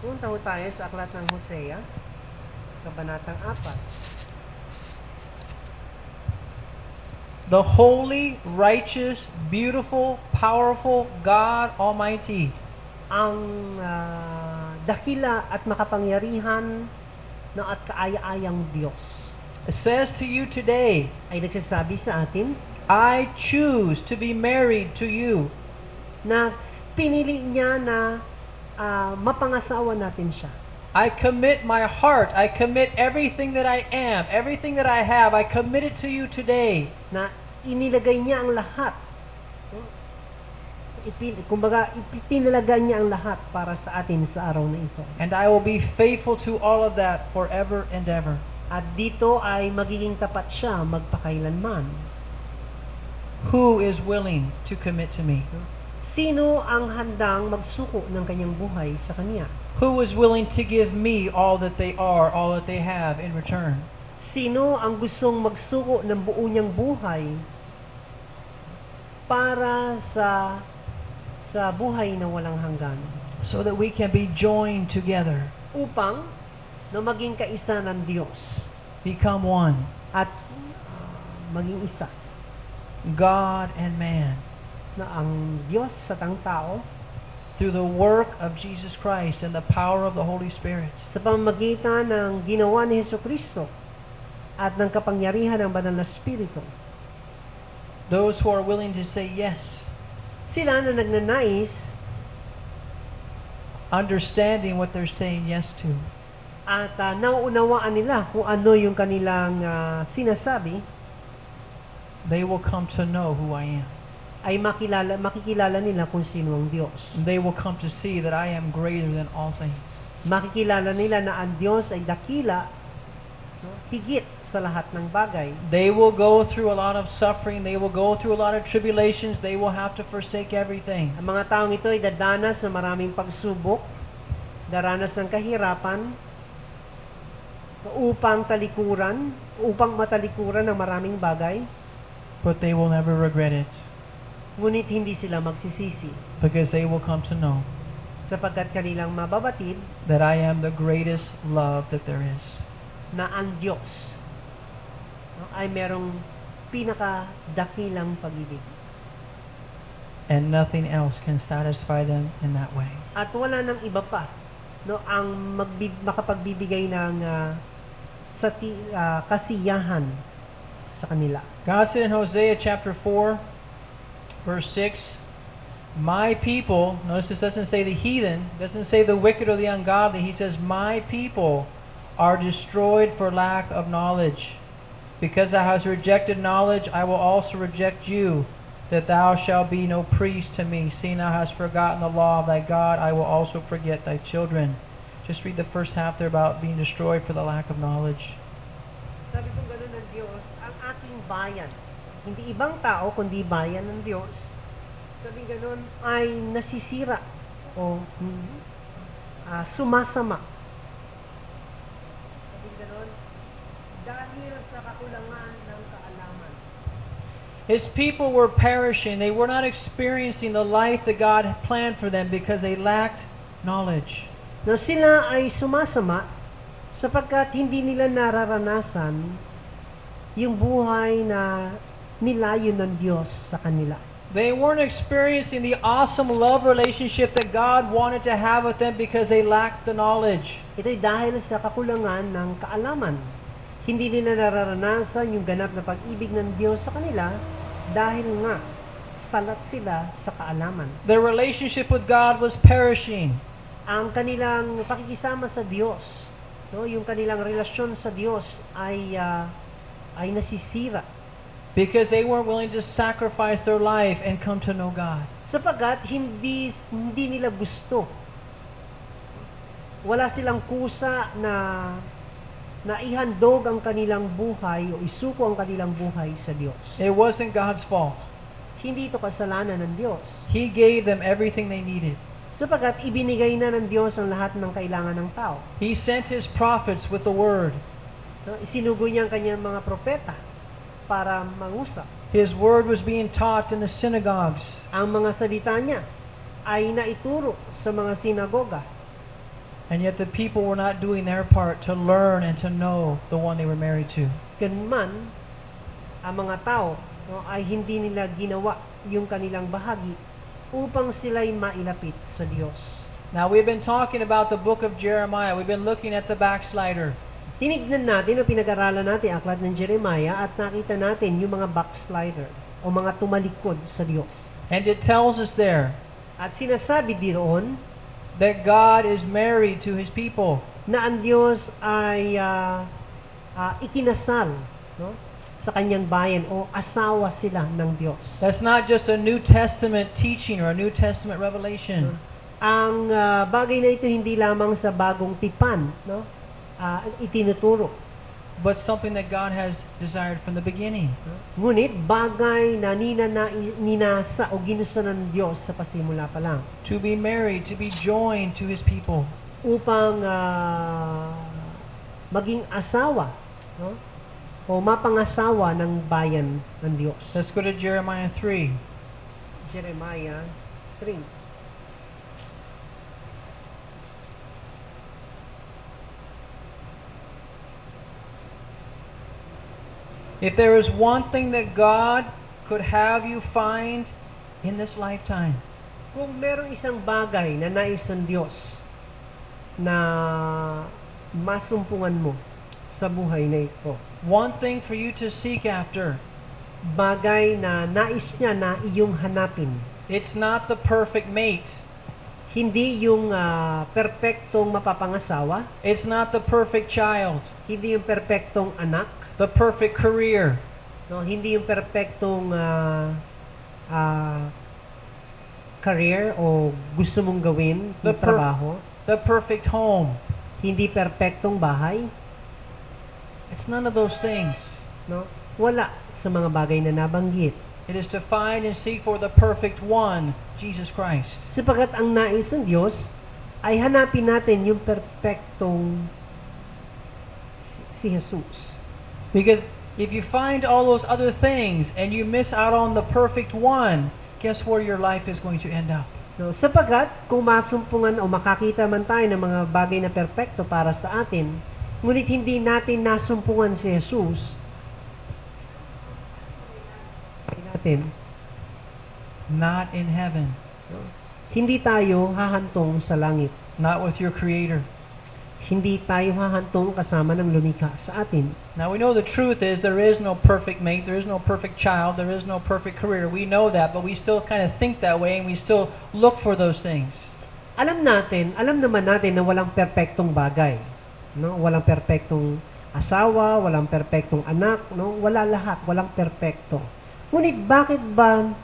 Punta ho tayo sa aklat ng Hosea, kabanatang 4. The holy, righteous, beautiful, powerful God Almighty Ang dakila at makapangyarihan na at kaaya-ayang Diyos says to you today, ay nagsasabi sa atin I choose to be married to you. na pinili niya na mapangasawa natin siya. I commit my heart, I commit everything that I am, everything that I have, I commit it to you today. Na inilagay niya ang lahat. Kumbaga, itinalaga niya ang lahat para sa atin sa araw na ito. And I will be faithful to all of that forever and ever. At dito ay magiging tapat siya magpakailanman. Who is willing to commit to me? Sino ang handang magsuko ng kanyang buhay sa kanya? Who is willing to give me all that they are, all that they have in return? Sino ang gustong magsuko ng buo niyang buhay para sa buhay na walang hanggan? So that we can be joined together, Upang na maging kaisa ng Diyos become one, at maging isa God and man, na ang Diyos sa tao through the work of Jesus Christ and the power of the Holy Spirit. sa pamamagitan ng ginawa ni Hesukristo at ng kapangyarihan ng Banal na Espiritu. Those who are willing to say yes, Sila na nagnanais understanding what they're saying yes to, at nauunawaan nila kung ano yung kanilang sinasabi, they will come to know who I am. ay makikilala nila kung sino ang Diyos. They will come to see that I am greater than all things. Makikilala nila na ang Diyos ay dakila, higit sa lahat ng bagay. They will go through a lot of suffering. They will go through a lot of tribulations. They will have to forsake everything. Ang mga taong ito ay dadanas ng maraming pagsubok, daranas ng kahirapan, upang matalikuran ng maraming bagay, But they will never regret it ngunit hindi sila magsisisi because they will come to know sapagkat kanilang mababatid that I am the greatest love that there is. na ang Diyos ay merong pinakadakilang pag-ibig. And nothing else can satisfy them in that way. At wala nang iba pa ang makapagbibigay ng kasiyahan sa kanila. God said in Hosea chapter 4, verse 6, my people, notice this doesn't say the heathen, doesn't say the wicked or the ungodly. He says, my people are destroyed for lack of knowledge. Because thou hast rejected knowledge, I will also reject you, that thou shalt be no priest to me. Seeing thou hast forgotten the law of thy God, I will also forget thy children. Just read the first half there about being destroyed for the lack of knowledge. Sabi kong gano'n ng Diyos, ang aking bayan, hindi ibang tao, kundi bayan ng Diyos, sabi gano'n, ay nasisira o sumasama. Sabi gano'n, dahil sa kakulangan ng kaalaman. His people were perishing. They were not experiencing the life that God had planned for them because they lacked knowledge. No, sila ay sumasama sapagkat hindi nila nararanasan yung buhay na nilayon ng Diyos sa kanila. They weren't experiencing the awesome love relationship that God wanted to have with them because they lacked the knowledge. Ito'y dahil sa kakulangan ng kaalaman. Hindi nila nararanasan yung ganap na pag-ibig ng Diyos sa kanila dahil nga salat sila sa kaalaman. Their relationship with God was perishing. Ang kanilang pakikisama sa Diyos, yung kanilang relasyon sa Diyos ay nasisira Because they weren't willing to sacrifice their life and come to know God. sapagkat hindi nila gusto. Wala silang kusa na ihandog ang kanilang buhay o isuko ang kanilang buhay sa Diyos. It wasn't God's fault. Hindi ito kasalanan ng Diyos. He gave them everything they needed. Sapagkat ibinigay na ng Diyos ang lahat ng kailangan ng tao. He sent His prophets with the word. Isinugo niya ang kanyang mga propeta para mangusap. His word was being taught in the synagogues. Ang mga salita niya ay naituro sa mga sinagoga. And yet the people were not doing their part to learn and to know the one they were married to. Ganun man, ang mga tao, no, ay hindi nila ginawa yung kanilang bahagi upang sila'y mailapit sa Diyos. Now we've been talking about the book of Jeremiah. We've been looking at the backslider. Tinignan natin o pinag-aralan natin ang aklat ng Jeremiah at nakita natin yung mga backslider o mga tumalikod sa Diyos. And it tells us there At sinasabi diroon that God is married to His people. na ang Diyos ay ikinasal, no, sa kanyang bayan o asawa sila ng Diyos. That's not just a New Testament teaching or a New Testament revelation. Ang bagay na ito hindi lamang sa bagong tipan, no, itinuturo. But something that God has desired from the beginning. Ngunit bagay na ninasa o ginusto ng Diyos sa pasimula pa lang To be married, to be joined to His people. upang maging asawa, no, o mapangasawa ng bayan ng Diyos. Let's go to Jeremiah 3. Jeremiah 3. If there is one thing that God could have you find in this lifetime, Kung merong isang bagay na nais ng Diyos na masumpungan mo sa buhay na ito, one thing for you to seek after, bagay na nais niya na iyong hanapin, it's not the perfect mate. hindi yung perpektong mapapangasawa, It's not the perfect child, hindi yung perpektong anak, the perfect career. no, hindi yung perpektong career o gusto mong gawin The ng trabaho, The perfect home. hindi perpektong bahay, It's none of those things. no? Wala sa mga bagay na nabanggit. It is to find and seek for the perfect one, Jesus Christ. Sapagkat ang nais ng Diyos ay hanapin natin yung perpektong si Jesus. Because if you find all those other things and you miss out on the perfect one, guess where your life is going to end up? No, sapagkat kung masumpungan o makakita man tayo ng mga bagay na perpekto para sa atin, ngunit hindi natin nasumpungan si Jesus, natin, Not in heaven. no, hindi tayo hahantong sa langit. Not with your Creator. Hindi tayo hahantong kasama ng lumikha sa atin. Now we know the truth is there is no perfect mate, there is no perfect child, there is no perfect career. We know that, but we still kind of think that way and we still look for those things. Alam naman natin na walang perpektong bagay. No? Walang perpektong asawa, walang perpektong anak, no? Wala lahat, walang perpekto. Ngunit bakit ba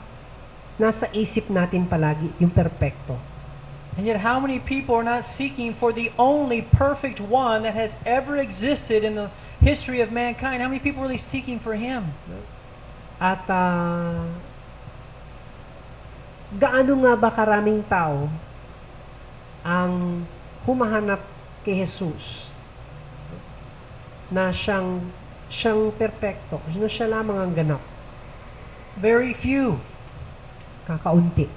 nasa isip natin palagi yung perpekto? And yet how many people are not seeking for the only perfect one that has ever existed in the history of mankind? How many people are really seeking for Him? At gaano nga ba karaming tao ang humahanap kay Jesus na siyang perpekto, na siya lamang ang ganap? Very few. Kakaunti.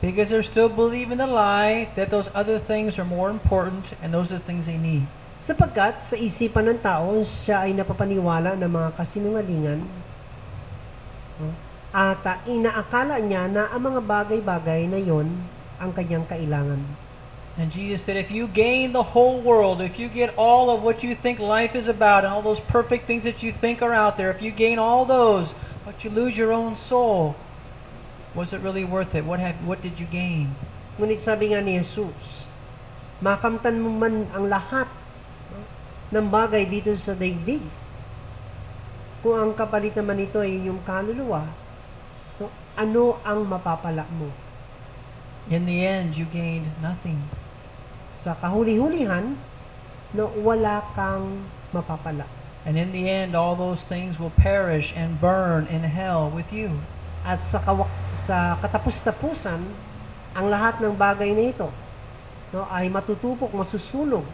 Because they're still believing the lie that those other things are more important and those are the things they need. Sapagkat sa isipan ng tao, siya ay napapaniwala ng mga kasinungalingan, no? At inaakala niya na ang mga bagay-bagay na yon ang kanyang kailangan. And Jesus said, if you gain the whole world, if you get all of what you think life is about and all those perfect things that you think are out there, if you gain all those, but you lose your own soul, was it really worth it? What did you gain? Ngunit sabi nga ni Jesus, makamtan mo man ang lahat, no, ng bagay dito sa daigdig, kung ang kapalit naman ito ay yung kaluluwa, so, ano ang mapapala mo? In the end, you gained nothing. Sa kahuli-hulihan, no, wala kang mapapala. And in the end, all those things will perish and burn in hell with you. At sa katapus-tapusan, ang lahat ng bagay na ito, no, ay matutupok, masusunog,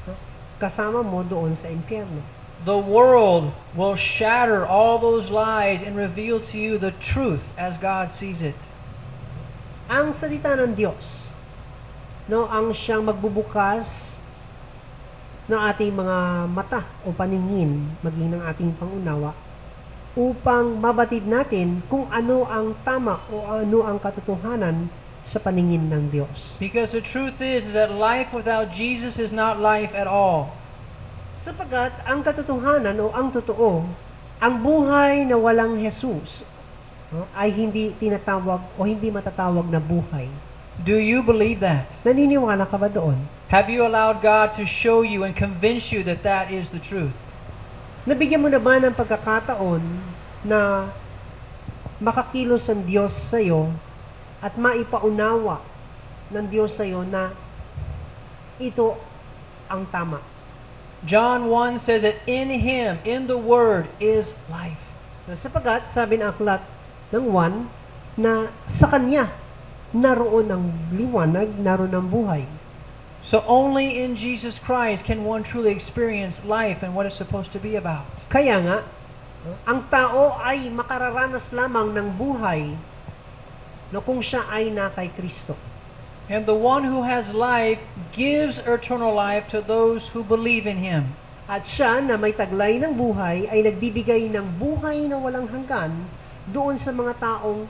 no, kasama mo doon sa impyerno. The world will shatter all those lies and reveal to you the truth as God sees it. Ang salita ng Diyos no, ang siyang magbubukas ng ating mga mata o paningin, maging ng ating pangunawa, upang mabatid natin kung ano ang tama o ano ang katotohanan sa paningin ng Diyos. Because the truth is that life without Jesus is not life at all. Sapagkat ang katotohanan o ang totoo, ang buhay na walang Jesus, no, ay hindi tinatawag o hindi matatawag na buhay. Do you believe that? Naniniwala ka ba doon? Have you allowed God to show you and convince you that that is the truth? Nabigyan mo na ba ng pagkakataon na makakilos ang Diyos sa iyo at maipaunawa ng Diyos sa iyo na ito ang tama? John 1 says that in Him, in the Word, is life. Sapagkat sabi ng aklat ng 1 na sa Kanya naroon ang liwanag, naroon ang buhay. So only in Jesus Christ can one truly experience life and what it's supposed to be about. Kaya nga, ang tao ay makararanas lamang ng buhay na kung siya ay na kay Kristo. And the one who has life gives eternal life to those who believe in Him. At siya na may taglay ng buhay ay nagbibigay ng buhay na walang hanggan doon sa mga taong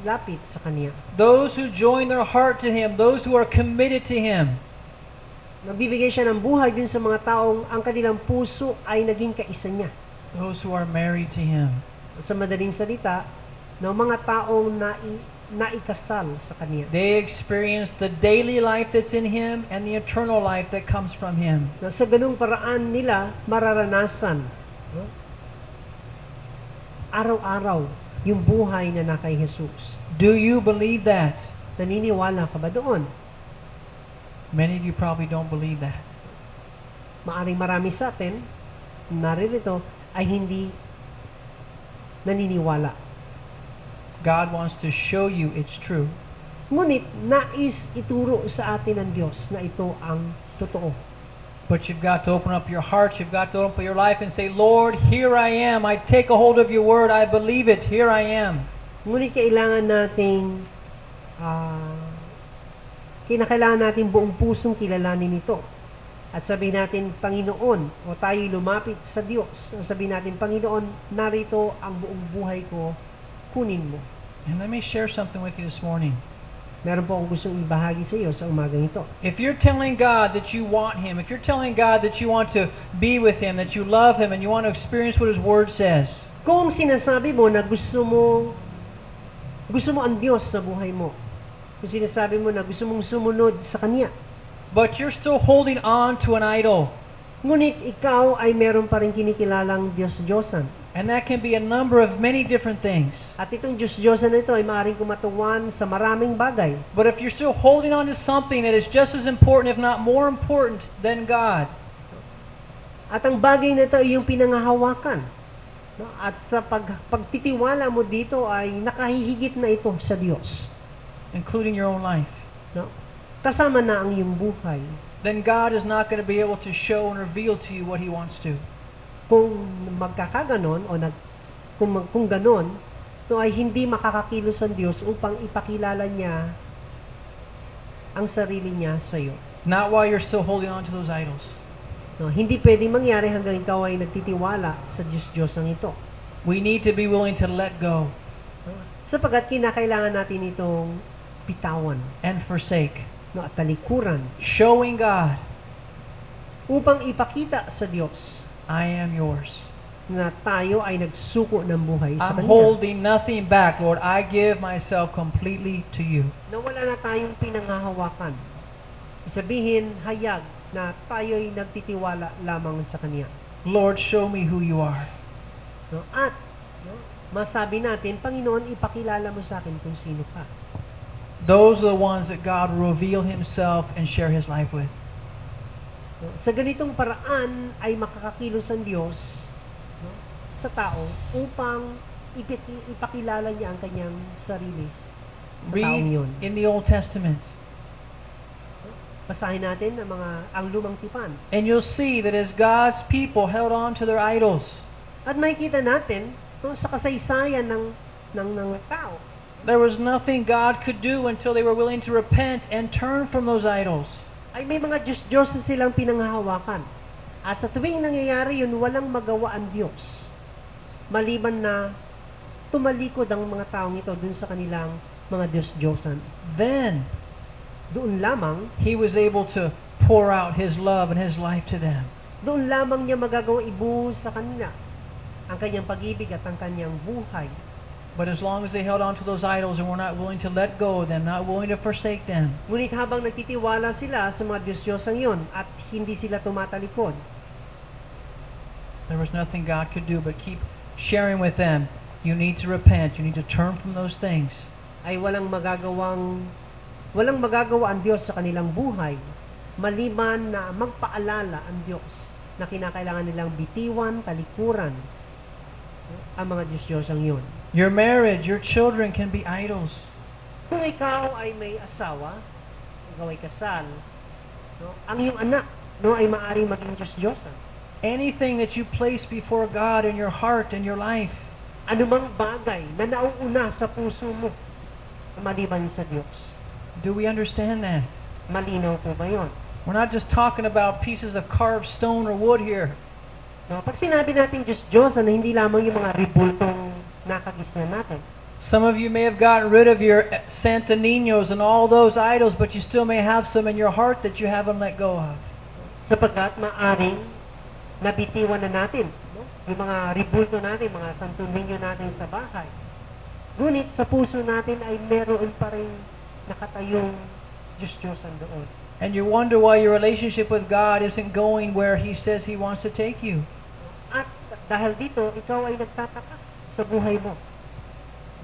lapit sa Kanya. Those who join their heart to Him, those who are committed to Him. Nagbibigay siya ng buhay dun sa mga taong ang kanilang puso ay naging kaisa niya. Those who are married to Him. Sa madaling salita, ng mga taong naikasal sa Kanya. They experience the daily life that's in Him and the eternal life that comes from Him. Na sa ganung paraan nila mararanasan araw-araw yung buhay na na kay Jesus. Do you believe that? Naniniwala ka ba doon? Many of you probably don't believe that. Maaring marami sa atin naririto ay hindi naniniwala. God wants to show you it's true. Ngunit nais ituro sa atin ng Diyos na ito ang totoo. But you've got to open up your heart, you've got to open up your life and say, Lord, here I am. I take a hold of your word. I believe it. Here I am. Ngunit kailangan nating kinakailangan natin buong pusong kilalanin ito. At sabihin natin, Panginoon, o tayo'y lumapit sa Diyos. Sabihin natin, Panginoon, narito ang buong buhay ko, kunin mo. And let me share something with you this morning. Meron po akong gustong ibahagi sa iyo sa umagang ito. If you're telling God that you want Him, if you're telling God that you want to be with Him, that you love Him, and you want to experience what His Word says, kung sinasabi mo na gusto mo ang Diyos sa buhay mo, kung sinasabi mo na gusto mong sumunod sa Kanya, but you're still holding on to an idol, ngunit ikaw ay meron pa rin kinikilalang Diyos-Diyosan. and that can be a number of many different things. At itong Diyos-Diyosan na ito ay maaaring kumatuwan sa maraming bagay. But if you're still holding on to something that is just as important, if not more important than God, At ang bagay na ito ay yung pinangahawakan. No? At sa pagtitiwala mo dito ay nakahihigit na ito sa Diyos. including your own life, No? Kasama na ang iyong buhay. then God is not going to be able to show and reveal to you what He wants to. Kung magkakaganon o kung ganon, no, ay hindi makakakilos ang Diyos upang ipakilala niya ang sarili niya sa iyo. Not while you're still holding on to those idols. No, hindi pwedeng mangyari hanggang ikaw ay nagtitiwala sa Diyos ang ito. We need to be willing to let go No? Sapagkat kinakailangan natin itong bitawan, and forsake, no, at talikuran showing God, upang ipakita sa Diyos I am yours. na tayo ay nagsuko ng buhay sa I'm Kanya. holding nothing back, Lord. I give myself completely to you. Na wala na tayong pinanghahawakan. Sabihin, hayag na tayo'y nagtitiwala lamang sa Kanya. Lord, show me who you are. No? At no, masabi natin, Panginoon, ipakilala mo sa akin kung sino ka. Those are the ones that God will reveal Himself and share His life with. No? Sa ganitong paraan ay makakakilos ang Diyos, no, sa tao upang ipakilala niya ang kanyang sarili sa taong yun. Read in the Old Testament, Basahin natin ang lumang tipan. and you'll see that as God's people held on to their idols, At makikita natin no, sa kasaysayan ng tao There was nothing God could do until they were willing to repent and turn from those idols. Ay may mga Diyos silang pinanghahawakan. At sa tuwing nangyayari yun, walang magawa ang Diyos. Maliban na tumalikod ang mga taong ito dun sa kanilang mga Diyos-Diyosan. Then, Doon lamang, He was able to pour out His love and His life to them. doon lamang niya magagawang ibuhos sa kanila ang kanyang pag-ibig at ang kanyang buhay. But as long as they held on to those idols and were not willing to let go of them, not willing to forsake them, Ngunit habang nagtitiwala sila sa mga Diyos-Diyosan yun at hindi sila tumatalikod, there was nothing God could do but keep sharing with them. You need to repent. You need to turn from those things. ay walang magagawa ang Diyos sa kanilang buhay maliban na magpaalala ang Diyos na kinakailangan nilang bitiwan, talikuran ang mga Diyos-Diyosang yun. Your marriage, your children can be idols. Kung ikaw ay may asawa, ikaw ay kasal, ang iyong anak ay maaaring maging Diyos-Diyosan. Anything that you place before God in your heart and your life, Anumang bagay na nauuna sa puso mo maliban sa Diyos. do we understand that? Malinaw po ba yun? We're not just talking about pieces of carved stone or wood here. Pag sinabi natin Diyos-Diyosan, hindi lamang yung mga ribultong nakagisna natin. Some of you may have gotten rid of your Santa Niños and all those idols, but you still may have some in your heart that you haven't let go of. Sapagkat maaring nabitiwan na natin yung mga ribulto natin, mga Santo Niño natin sa bahay. Ngunit sa puso natin ay meron pa rin nakatayong Diyos-Diyosan doon. And you wonder why your relationship with God isn't going where He says He wants to take you. At dahil dito, ikaw ay nagtataka sa buhay mo.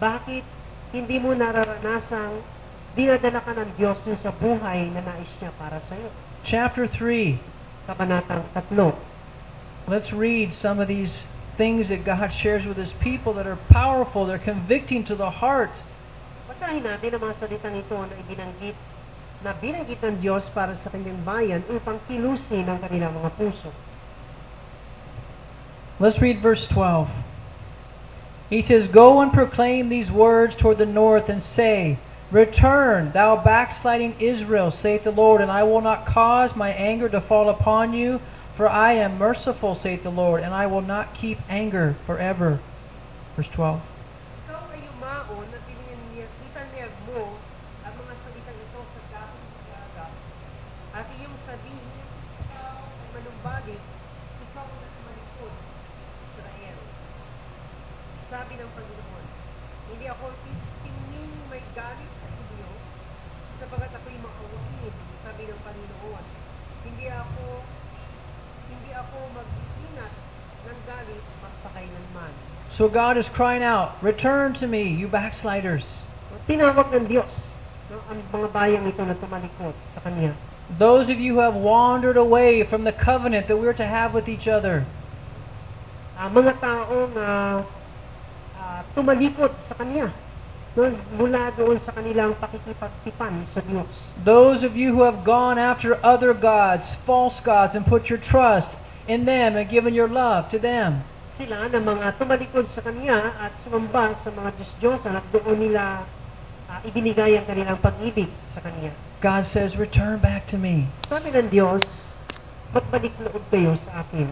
Bakit hindi mo nararanasang dinadala ka ng Diyos dun sa buhay na nais niya para sa iyo? Chapter 3. Kabanatang 3. Let's read some of these things that God shares with His people that are powerful, they're convicting to the heart. Basahin natin ang mga salitang ito na binanggit ng Diyos para sa kanyang bayan upang kilusin ang kanilang mga puso. Let's read verse 12. He says, Go and proclaim these words toward the north and say, Return, thou backsliding Israel, saith the Lord, and I will not cause my anger to fall upon you, for I am merciful, saith the Lord, and I will not keep anger forever. Verse 12. Ikaw ay yumaon na itaniyag mo ang mga salitang ito sa dahon sa dagat, at iyong sabihin, ikaw ay manumbalik, ikaw na tumalikod, Israel. Sabi ng Panginoon, hindi ako tingin may galit sa inyo, sapagat ako'y maawain, sabi ng Panginoon. Hindi ako mag-iingat ng galit magpakailanman. So God is crying out, Return to me, you backsliders. Tinawag ng Diyos ang mga bayang ito na tumalikod sa Kanya. Those of you who have wandered away from the covenant that we're to have with each other. Mga taong tumalikod sa Kanya mula doon sa kanilang pakikipagtipan sa Diyos. Those of you who have gone after other gods, false gods, and put your trust in them and given your love to them. Sila na mga tumalikod sa Kanya at sumamba sa mga Diyos-Diyosan at doon nila ibinigay ang kanilang pag-ibig sa Kanya. God says, Return back to me. Sabi ng Diyos, magbalik loob kayo sa akin.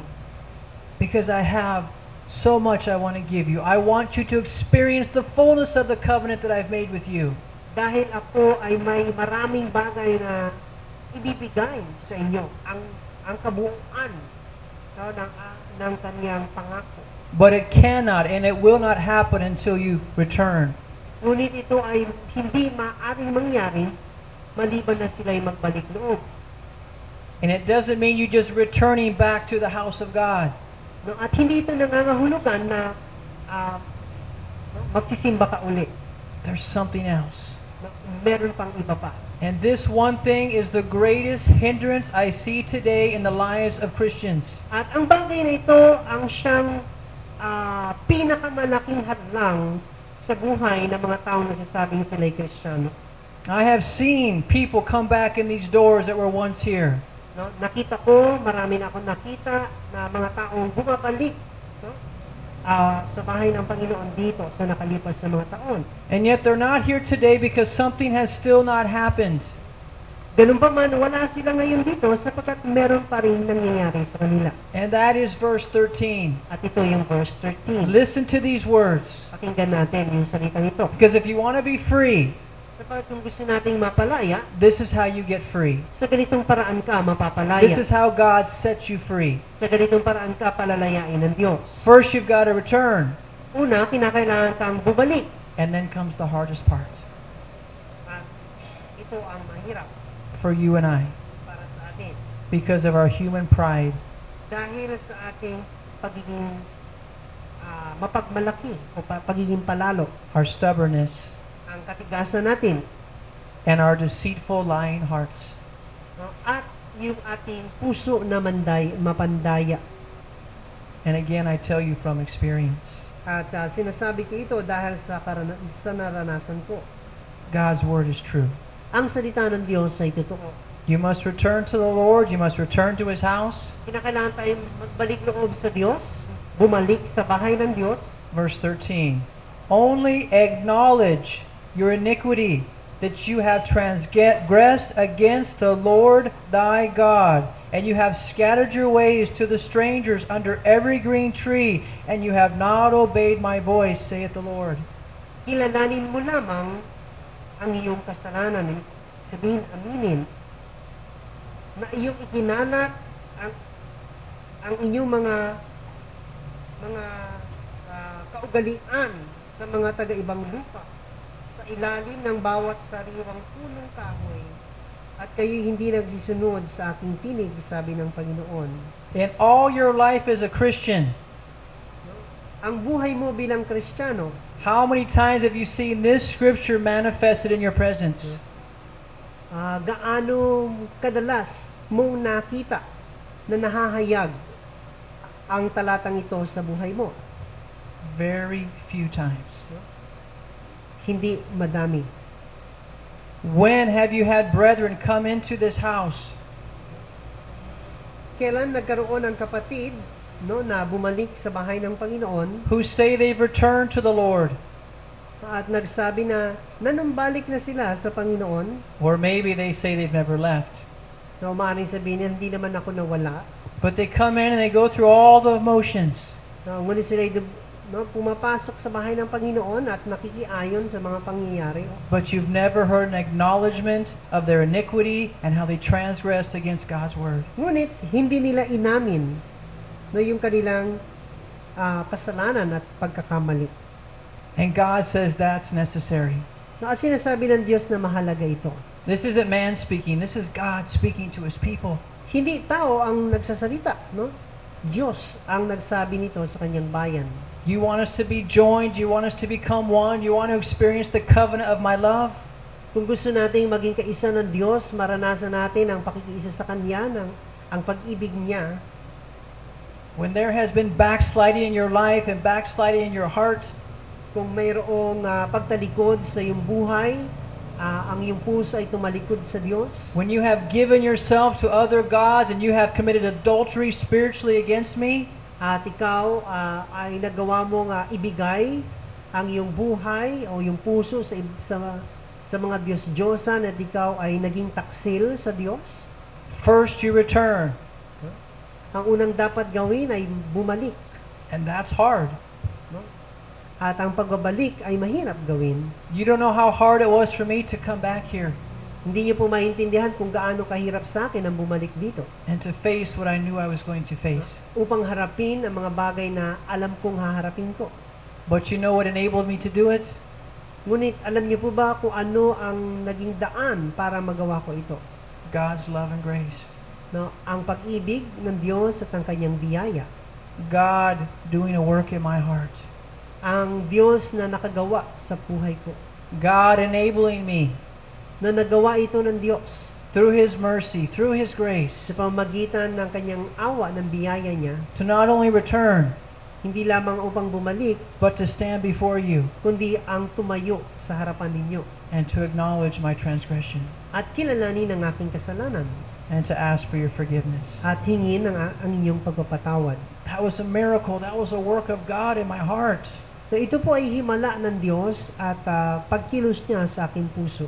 Because I have so much I want to give you. I want you to experience the fullness of the covenant that I've made with you. Dahil ako ay may maraming bagay na ibibigay sa inyo. Ang kabuuan ng Kanyang pangako. But it cannot and it will not happen until you return. Ngunit ito ay hindi maaaring mangyari maliban na sila'y magbalik loob. And it doesn't mean you just returning back to the house of God. At hindi ito nangangahulugan na magsisimba ka uli. There's something else. Meron pang iba pa. And this one thing is the greatest hindrance I see today in the lives of Christians. At ang bagay na ito ang siyang pinakamalaking hadlang sa buhay ng mga taong nagsasabing sila'y Kristiyano. I have seen people come back in these doors that were once here. Nakita ko, marami na akong nakita na mga taong bumabalik sa bahay ng Panginoon dito sa nakalipas na mga taon. And yet they're not here today because something has still not happened. Ganun pa man, wala sila ngayon dito sapagkat meron pa rin nangyayari sa kanila. And that is verse 13. At ito yung verse 13. Listen to these words. Pakinggan natin yung salita nito. Because if you want to be free, Sapagkat kung gusto nating mapalaya, this is how you get free. sa ganitong paraan ka mapapalaya. This is how God sets you free. Sa ganitong paraan ka palalayain ng Diyos. First, you've got to return. Una, kinakailangan kang bumalik. And then comes the hardest part At ito ang mahirap for you and I para sa atin. because of our human pride. Dahil sa ating pagiging mapagmalaki o pagiging palalo, Our stubbornness, ang katigasan natin, and our deceitful, lying hearts. no? At yung ating puso na mapandaya. And again, I tell you from experience, At sinasabi ko ito dahil sa naranasan ko. God's word is true. Ang salita ng Diyos ay totoo. You must return to the Lord. You must return to His house. Kinakailangan tayong magbalik loob sa Diyos, bumalik sa bahay ng Diyos. Verse 13. Only acknowledge your iniquity, that you have transgressed against the Lord thy God, and you have scattered your ways to the strangers under every green tree, and you have not obeyed my voice, saith the Lord. Kilalanin mo lamang ang iyong kasalanan. Sabihin, aminin, na iyong ikinanat ang inyong mga kaugalian sa mga taga-ibang lupa, sa ilalim ng bawat sariwang punong kahoy, at kayo hindi nagsisunod sa aking tinig, sabi ng Panginoon. In all your life as a Christian, Ang buhay mo bilang Kristiyano, how many times have you seen this scripture manifested in your presence? gaano kadalas mong nakita na nahahayag ang talatang ito sa buhay mo? Very few times. Hindi madami. When have you had brethren come into this house Kailan nagkaroon ng kapatid na bumalik sa bahay ng Panginoon who say they've returned to the Lord? at nagsabi na nanumbalik na sila sa Panginoon? Or maybe they say they've never left. Na maaaring sabihin niya, hindi naman ako nawala. But they come in and they go through all the motions. Ngunit sila pumapasok sa bahay ng Panginoon at nakikiayon sa mga pangyayari. But you've never heard an acknowledgement of their iniquity and how they transgressed against God's word. Ngunit hindi nila inamin yung kanilang kasalanan at pagkakamali. And God says that's necessary. At sinasabi ng Diyos na mahalaga ito. This isn't man speaking. This is God speaking to His people. Hindi tao ang nagsasalita, no? Diyos ang nagsabi nito sa kanyang bayan. You want us to be joined? You want us to become one? You want to experience the covenant of my love? Kung gusto nating maging kaisa ng Diyos, maranasan natin ang pakikiisa sa Kanya, ang pag-ibig niya. When there has been backsliding in your life and backsliding in your heart, Kung mayroong pagtalikod sa iyong buhay, ang iyong puso ay tumalikod sa Diyos. when you have given yourself to other gods and you have committed adultery spiritually against me, At ikaw ay nagawa mong ibigay ang iyong buhay o yung puso sa mga Diyos-Diyosan at ikaw ay naging taksil sa Diyos. first you return. Ang unang dapat gawin ay bumalik. And that's hard. No? At ang pagbabalik ay mahirap gawin. You don't know how hard it was for me to come back here Hindi niyo po maintindihan kung gaano kahirap sa akin ang bumalik dito. and to face what I knew I was going to face. Upang harapin ang mga bagay na alam kong haharapin ko. But you know what enabled me to do it? Ngunit alam niyo po ba kung ano ang naging daan para magawa ko ito? God's love and grace. No, ang pag-ibig ng Diyos at ang kanyang biyaya. God doing a work in my heart. Ang Diyos na nakagawa sa buhay ko. God enabling me Na nagawa ito ng Diyos through His mercy, through His grace, sa pamamagitan ng kanyang awa, ng biyaya niya, to not only return, hindi lamang upang bumalik, but to stand before you kundi ang tumayo sa harapan ninyo and to acknowledge my transgression. at kilalanin ang aking kasalanan and to ask for your forgiveness. at hingin ang inyong pagpapatawad. That was a miracle. That was a work of God in my heart. So ito po ay himala ng Diyos at pagkilos niya sa aking puso.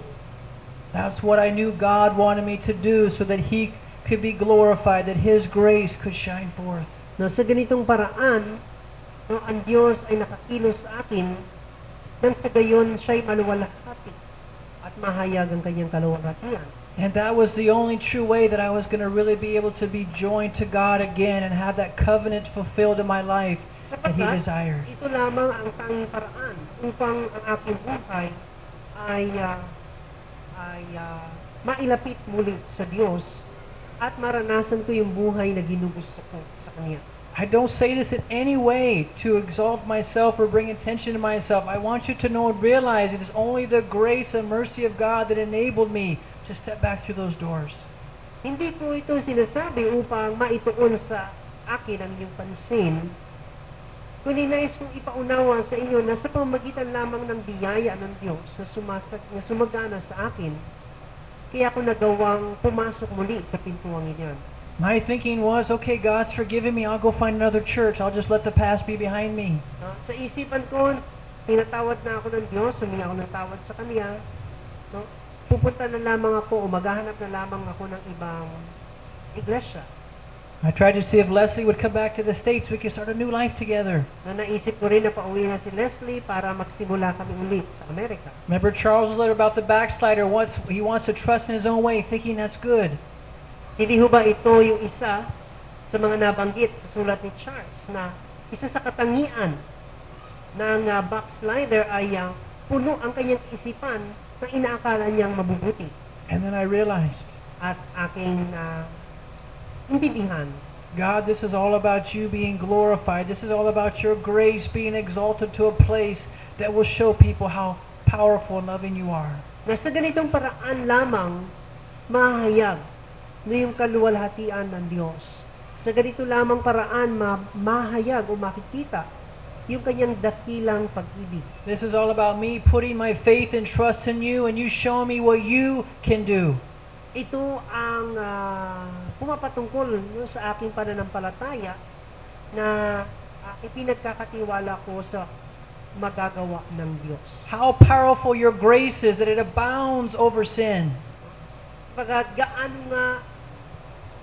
That's what I knew God wanted me to do so that He could be glorified, that His grace could shine forth. No, sa ganitong paraan, no, ang Diyos ay nakakilos sa akin nang sa gayon siya'y maluwalhati at mahayag ang kanyang kaluwalhatian. And that was the only true way that I was going to really be able to be joined to God again and have that covenant fulfilled in my life that He desired. Ito lamang ang tanging paraan upang ang aking buhay ay mailapit muli sa Diyos at maranasan ko yung buhay na ginugusto ko sa Kanya. I don't say this in any way to exalt myself or bring attention to myself. I want you to know and realize it is only the grace and mercy of God that enabled me to step back through those doors. Hindi ko ito sinasabi upang maituon sa akin ang inyong pansin, kundi nais kong ipaunawa sa inyo na sa pamamagitan lamang ng biyaya ng Diyos na sumagana sa akin, kaya ako nagawang pumasok muli sa pintuang iyan. My thinking was, okay, God's forgiven me. I'll go find another church. I'll just let the past be behind me. Sa isipan ko, tinatawad na ako ng Diyos, humingi ako ng tawad sa Kanya. No? Pupunta na lamang ako o maghahanap na lamang ako ng ibang iglesia. I tried to see if Leslie would come back to the States. We could start a new life together. Naisip ko rin na pauwi na si Leslie para magsimula kami ulit sa Amerika. Remember Charles' letter about the backslider? He wants to trust in his own way, thinking that's good. Hindi ho ba ito yung isa sa mga nabanggit sa sulat ni Charles na isa sa katangian ng backslider ay puno ang kanyang isipan na inaakala niyang mabubuti. And then I realized, At aking intindihan, God, this is all about you being glorified. This is all about your grace being exalted to a place that will show people how powerful and loving you are. na sa ganitong paraan lamang mahayag na yung kaluwalhatian ng Diyos. Sa ganito lamang paraan mahayag o makikita yung kanyang dakilang pag-ibig. This is all about me putting my faith and trust in you and you showing me what you can do. Ito ang pumapatungkol sa aking pananampalataya na ipinagkakatiwala ko sa magagawa ng Diyos. How powerful your grace is that it abounds over sin. Sapagat gaano nga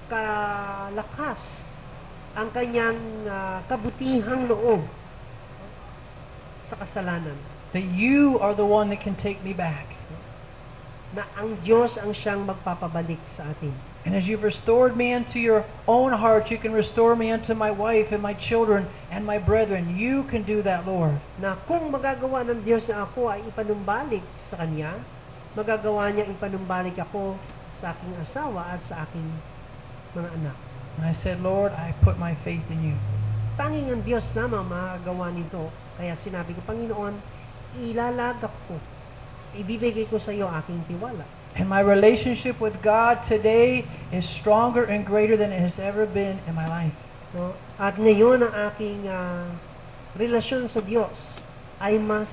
kalakas ang kanyang kabutihang loob sa kasalanan. That you are the one that can take me back. Na ang Diyos ang siyang magpapabalik sa atin. And as you've restored me into your own heart, you can restore me unto my wife and my children and my brethren. You can do that, Lord. Na kung magagawa ng Diyos na ako ay ipanumbalik sa Kanya, magagawa niya ipanumbalik ako sa aking asawa at sa aking mga anak. And I said, Lord, I put my faith in you. Tanging ang Diyos lamang makagawa nito. Kaya sinabi ko, Panginoon, ilalagak ko, ibibigay ko sa iyo aking tiwala. And my relationship with God today is stronger and greater than it has ever been in my life. No? At ngayon ang aking relasyon sa Diyos ay mas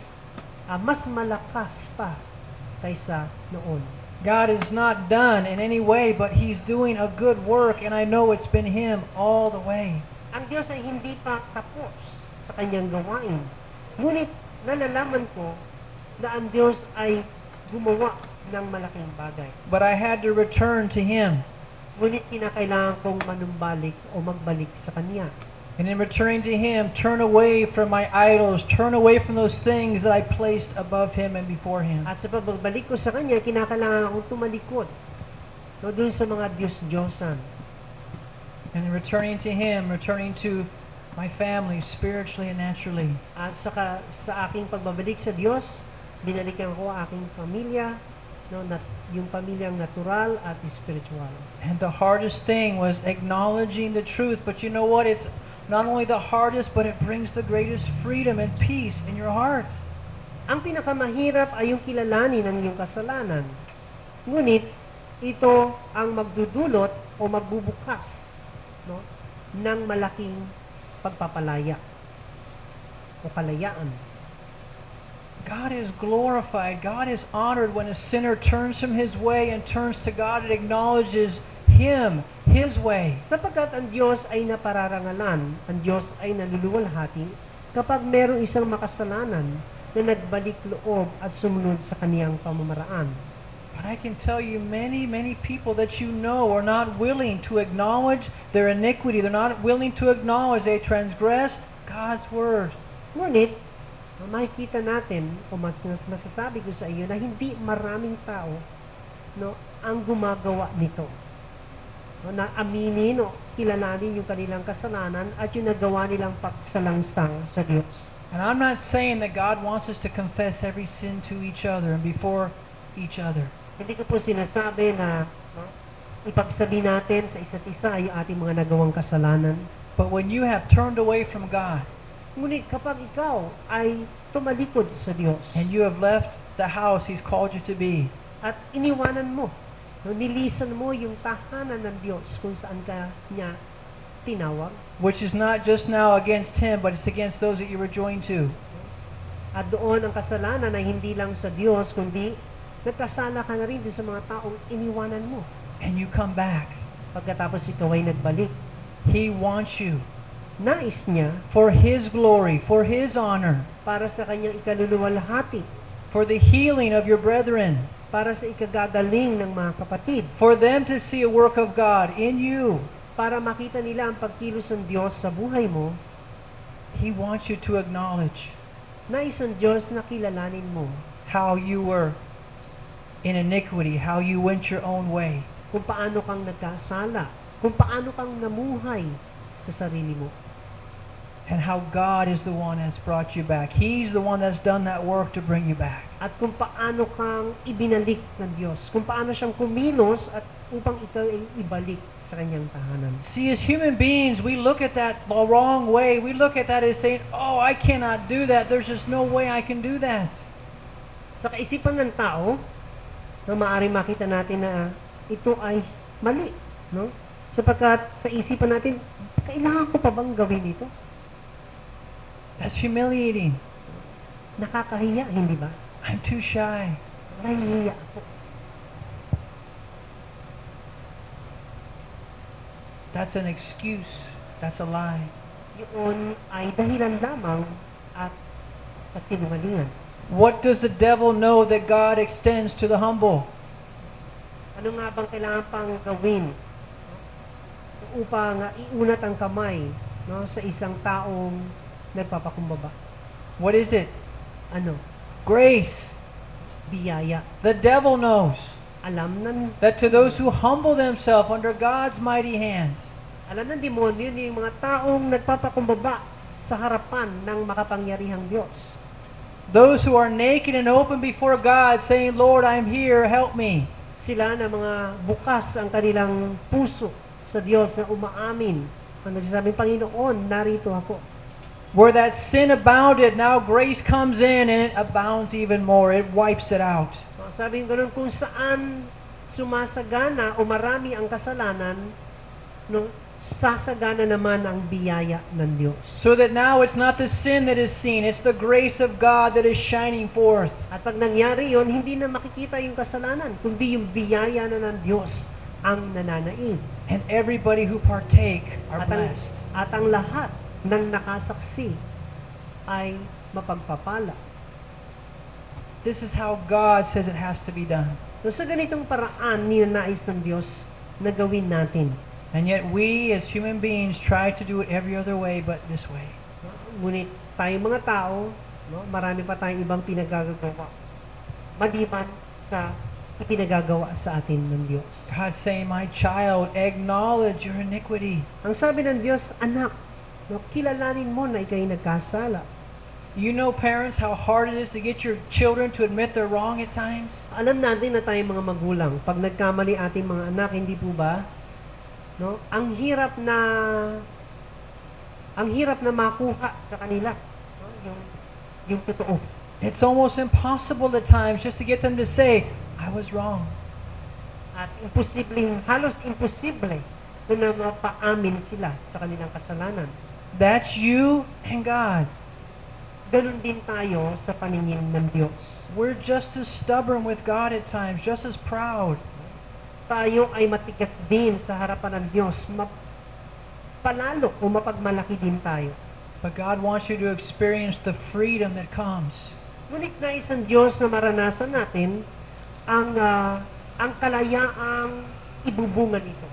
malakas pa kaysa noon. God is not done in any way, but He's doing a good work, and I know it's been Him all the way. Ang Diyos ay hindi pa tapos sa kanyang gawain. Ngunit nalalaman ko na ang Diyos ay gumawa ng malaking bagay. But I had to return to Him. Ngunit kinakailangan kong manumbalik o magbalik sa Kanya. And in returning to Him, turn away from my idols, turn away from those things that I placed above Him and before Him. At sa pagbalik ko sa Kanya, kinakailangan akong tumalikod doon sa mga Diyos-Diyosan. And in returning to Him, returning to my family, spiritually and naturally. At saka sa aking pagbabalik sa Diyos, binalikan ko ang aking pamilya, yung pamilyang natural at spiritual. And the hardest thing was acknowledging the truth. But you know what? It's not only the hardest, but it brings the greatest freedom and peace in your heart. Ang pinakamahirap ay yung kilalanin ng iyong kasalanan. Ngunit, ito ang magdudulot o magbubukas ng malaking pagpapalaya o kalayaan. God is glorified, God is honored when a sinner turns from his way and turns to God and acknowledges Him, His way. Sapagkat ang Diyos ay napararangalan, ang Diyos ay naluluwalhati kapag merong isang makasalanan na nagbalik loob at sumunod sa kaniyang pamamaraan. But I can tell you many people that you know are not willing to acknowledge their iniquity. They're not willing to acknowledge they transgressed God's word. Ngunit, makikita natin, o masasabi ko sa iyo, na hindi maraming tao ang gumagawa nito. Na aminin o kilalanin yung kanilang kasalanan at yung nagawa nilang pagsalangsang sa Diyos. And I'm not saying that God wants us to confess every sin to each other and before each other. Hindi ko po sinasabi na ipagsabi natin sa isa't isa ay ating mga nagawang kasalanan. But when you have turned away from God, Ngunit kapag ikaw ay tumalikod sa Diyos and you have left the house He's called you to be, at iniwanan mo, nilisan mo yung tahanan ng Diyos kung saan ka niya tinawag, which is not just now against Him, but it's against those that you were joined to. at doon ang kasalanan ay hindi lang sa Diyos, kundi nagkasala ka na rin doon sa mga taong iniwanan mo. And you come back. Pagkatapos ikaw ay nagbalik, He wants you nais niya for His glory, for His honor, para sa kanyang ikaluluwalhati, for the healing of your brethren, para sa ikagagaling ng mga kapatid, for them to see a work of God in you. para makita nila ang pagkilos ng Diyos sa buhay mo. He wants you to acknowledge Nais ng Diyos na kilalanin mo how you were in iniquity, how you went your own way. kung paano kang nagkasala, kung paano kang namuhay sa sarili mo. And how God is the one that's brought you back. He's the one that's done that work to bring you back. At kung paano kang ibinalik ng Diyos, kung paano siyang kumilos at upang ikaw ay ibalik sa kanyang tahanan. See, as human beings, we look at that the wrong way. We look at that as saying, oh, I cannot do that. There's just no way I can do that. Sa kaisipan ng tao, na maaari makita natin na ito ay mali, no? Sapagkat sa isipan natin, kailangan ko pa bang gawin ito? That's humiliating. Nakakahiya, hindi ba? I'm too shy. Nahihiya ako. That's an excuse. That's a lie. Yun ay dahilan lamang at kasinungalingan. What does the devil know that God extends to the humble? Ano nga bang kailangan pang gawin upang iunat ang kamay, no, sa isang taong nagpapakumbaba? What is it? Ano? Grace. Biyaya. The devil knows Alam ng that to those who humble themselves under God's mighty hand, Alam ng demonyo yung mga taong nagpapakumbaba sa harapan ng makapangyarihang Diyos. those who are naked and open before God, saying, Lord, I'm here, help me. Sila na mga bukas ang kanilang puso sa Diyos na umaamin. Ang nagsasabing, Panginoon, narito ako. Where that sin abounded, now grace comes in and it abounds even more. It wipes it out. Sabi ko kung saan sumasagana o marami ang kasalanan, no, sasagana naman ang biyaya ng Diyos. So that now it's not the sin that is seen, it's the grace of God that is shining forth. At pag nangyari yon, hindi na makikita yung kasalanan, kundi yung biyaya na ng Diyos ang nananaig. And everybody who partake are blessed. At ang lahat ng nakasaksi ay mapagpapala. This is how God says it has to be done. So sa ganitong paraan, ninanais ng Diyos na gawin natin. And yet we as human beings try to do it every other way but this way. Ngunit tayong mga tao, no, marami pa tayong ibang pinagagawa. Maliban sa ipinagagawa sa atin ng Diyos. God saying, my child, acknowledge your iniquity. Ang sabi ng Diyos, anak, no, kilalanin mo na ikaw'y nagkasala. You know, parents, how hard it is to get your children to admit they're wrong at times? Alam natin na tayong mga magulang, pag nagkamali ating mga anak, hindi po ba? No? Ang hirap na makuha sa kanila, no? yung totoo. It's almost impossible at times just to get them to say, I was wrong. At halos imposible na mapaamin sila sa kanilang kasalanan. That's you and God. ganun din tayo sa paningin ng Diyos. We're just as stubborn with God at times, just as proud. Tayo ay matigas din sa harapan ng Diyos. Palalo o mapagmalaki din tayo. But God wants you to experience the freedom that comes. Ngunit nais ang Diyos na maranasan natin ang kalayaang ibubunga nito.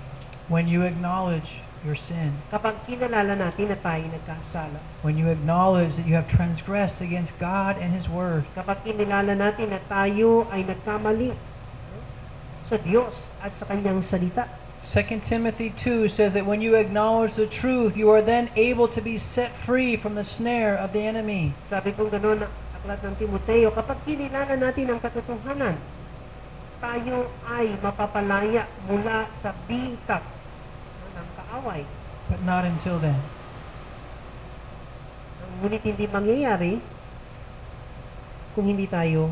When you acknowledge your sin. Kapag kinalala natin na tayo nagkasala. When you acknowledge that you have transgressed against God and His Word. Kapag kinilala natin na tayo ay nagkamali sa Diyos at sa Kanyang salita. 2 Timothy 2 says that when you acknowledge the truth, you are then able to be set free from the snare of the enemy. Sabi kong gano'n na aklat ng Timoteo, kapag kinilala natin ang katotohanan, tayo ay mapapalaya mula sa bitak ng kaaway. But not until then. Ngunit hindi mangyayari kung hindi tayo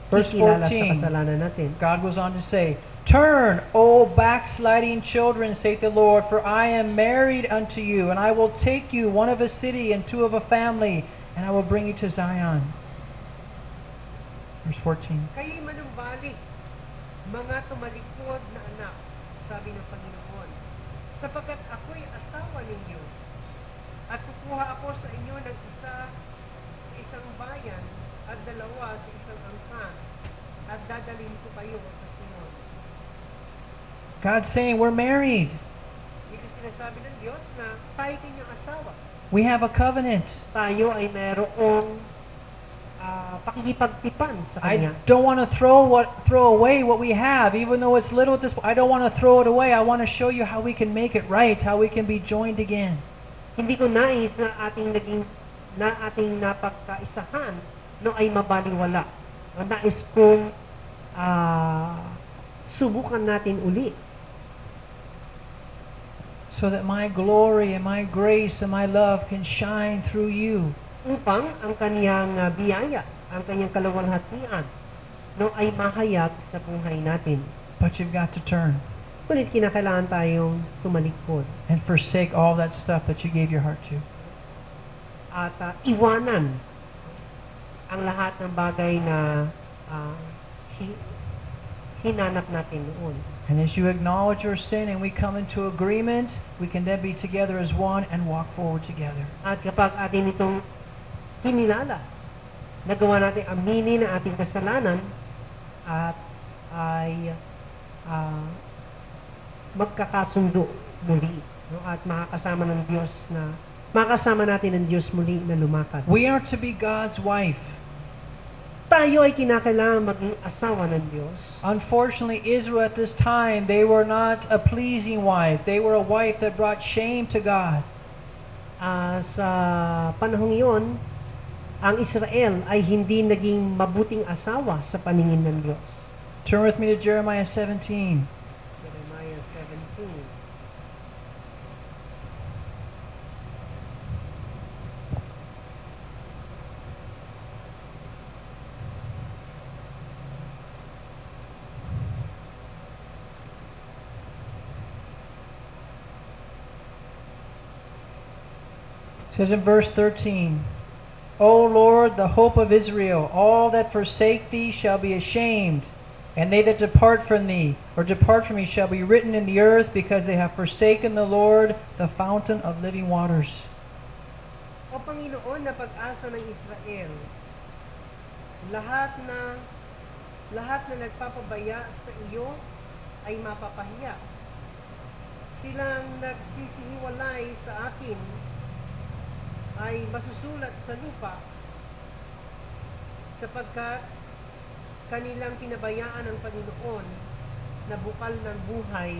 Verse kikilala sa 14, kasalanan natin. God goes on to say, Turn, O backsliding children, saith the Lord, for I am married unto you, and I will take you, one of a city and two of a family, and I will bring you to Zion. Verse 14. Kayo'y manumbalik, mga tumalikod na anak, sabi ng Panginoon, sapagkat ako'y asawa ninyo, at kukuha ako sa inyo ng isa sa isang bayan, at dalawa sa isang angkan, at dadalhin ko kayo sa Sion. God's saying we're married. Ito sinasabi ng Diyos na tayo kanyang asawa. We have a covenant. Tayo ay mayroong pakikipagtipan sa Kanya. I don't want to throw away what we have, even though it's little at this point. I don't want to throw it away. I want to show you how we can make it right, how we can be joined again. Hindi ko nais na ating napagkaisahan no ay mabaliwala. Nais kong subukan natin uli. So that my glory and my grace and my love can shine through you. Upang ang kaniyang biyaya, ang kaniyang kaluwalhatian, no ay mahayag sa buhay natin. But you've got to turn. Ngunit kinakailangan tayong tumalikod. And forsake all that stuff that you gave your heart to. At iwanan ang lahat ng bagay na hinanap natin noon. And as you acknowledge your sin and we come into agreement, we can then be together as one and walk forward together. At kapag atin itong kinilala, nagawa natin aminin ang ating kasalanan at ay magkakasundo muli, no? At makakasama natin ang Diyos muli na lumakad. We are to be God's wife. Tayo ay kinakailangan maging asawa ng Diyos. Unfortunately, Israel at this time, they were not a pleasing wife. They were a wife that brought shame to God. Sa panahong iyon, ang Israel ay hindi naging mabuting asawa sa paningin ng Diyos. Turn with me to Jeremiah 17. Jeremiah 17. It says in verse 13, O Lord, the hope of Israel, all that forsake thee shall be ashamed, and they that depart from thee, or depart from me, shall be written in the earth, because they have forsaken the Lord, the fountain of living waters. O Panginoon, na pag-asa ng Israel, lahat na nagpapabaya sa iyo ay mapapahiya. Silang nagsisihiwalay sa akin ay masusulat sa lupa, sapagkat kanilang pinabayaan ng Panginoon na bukal ng buhay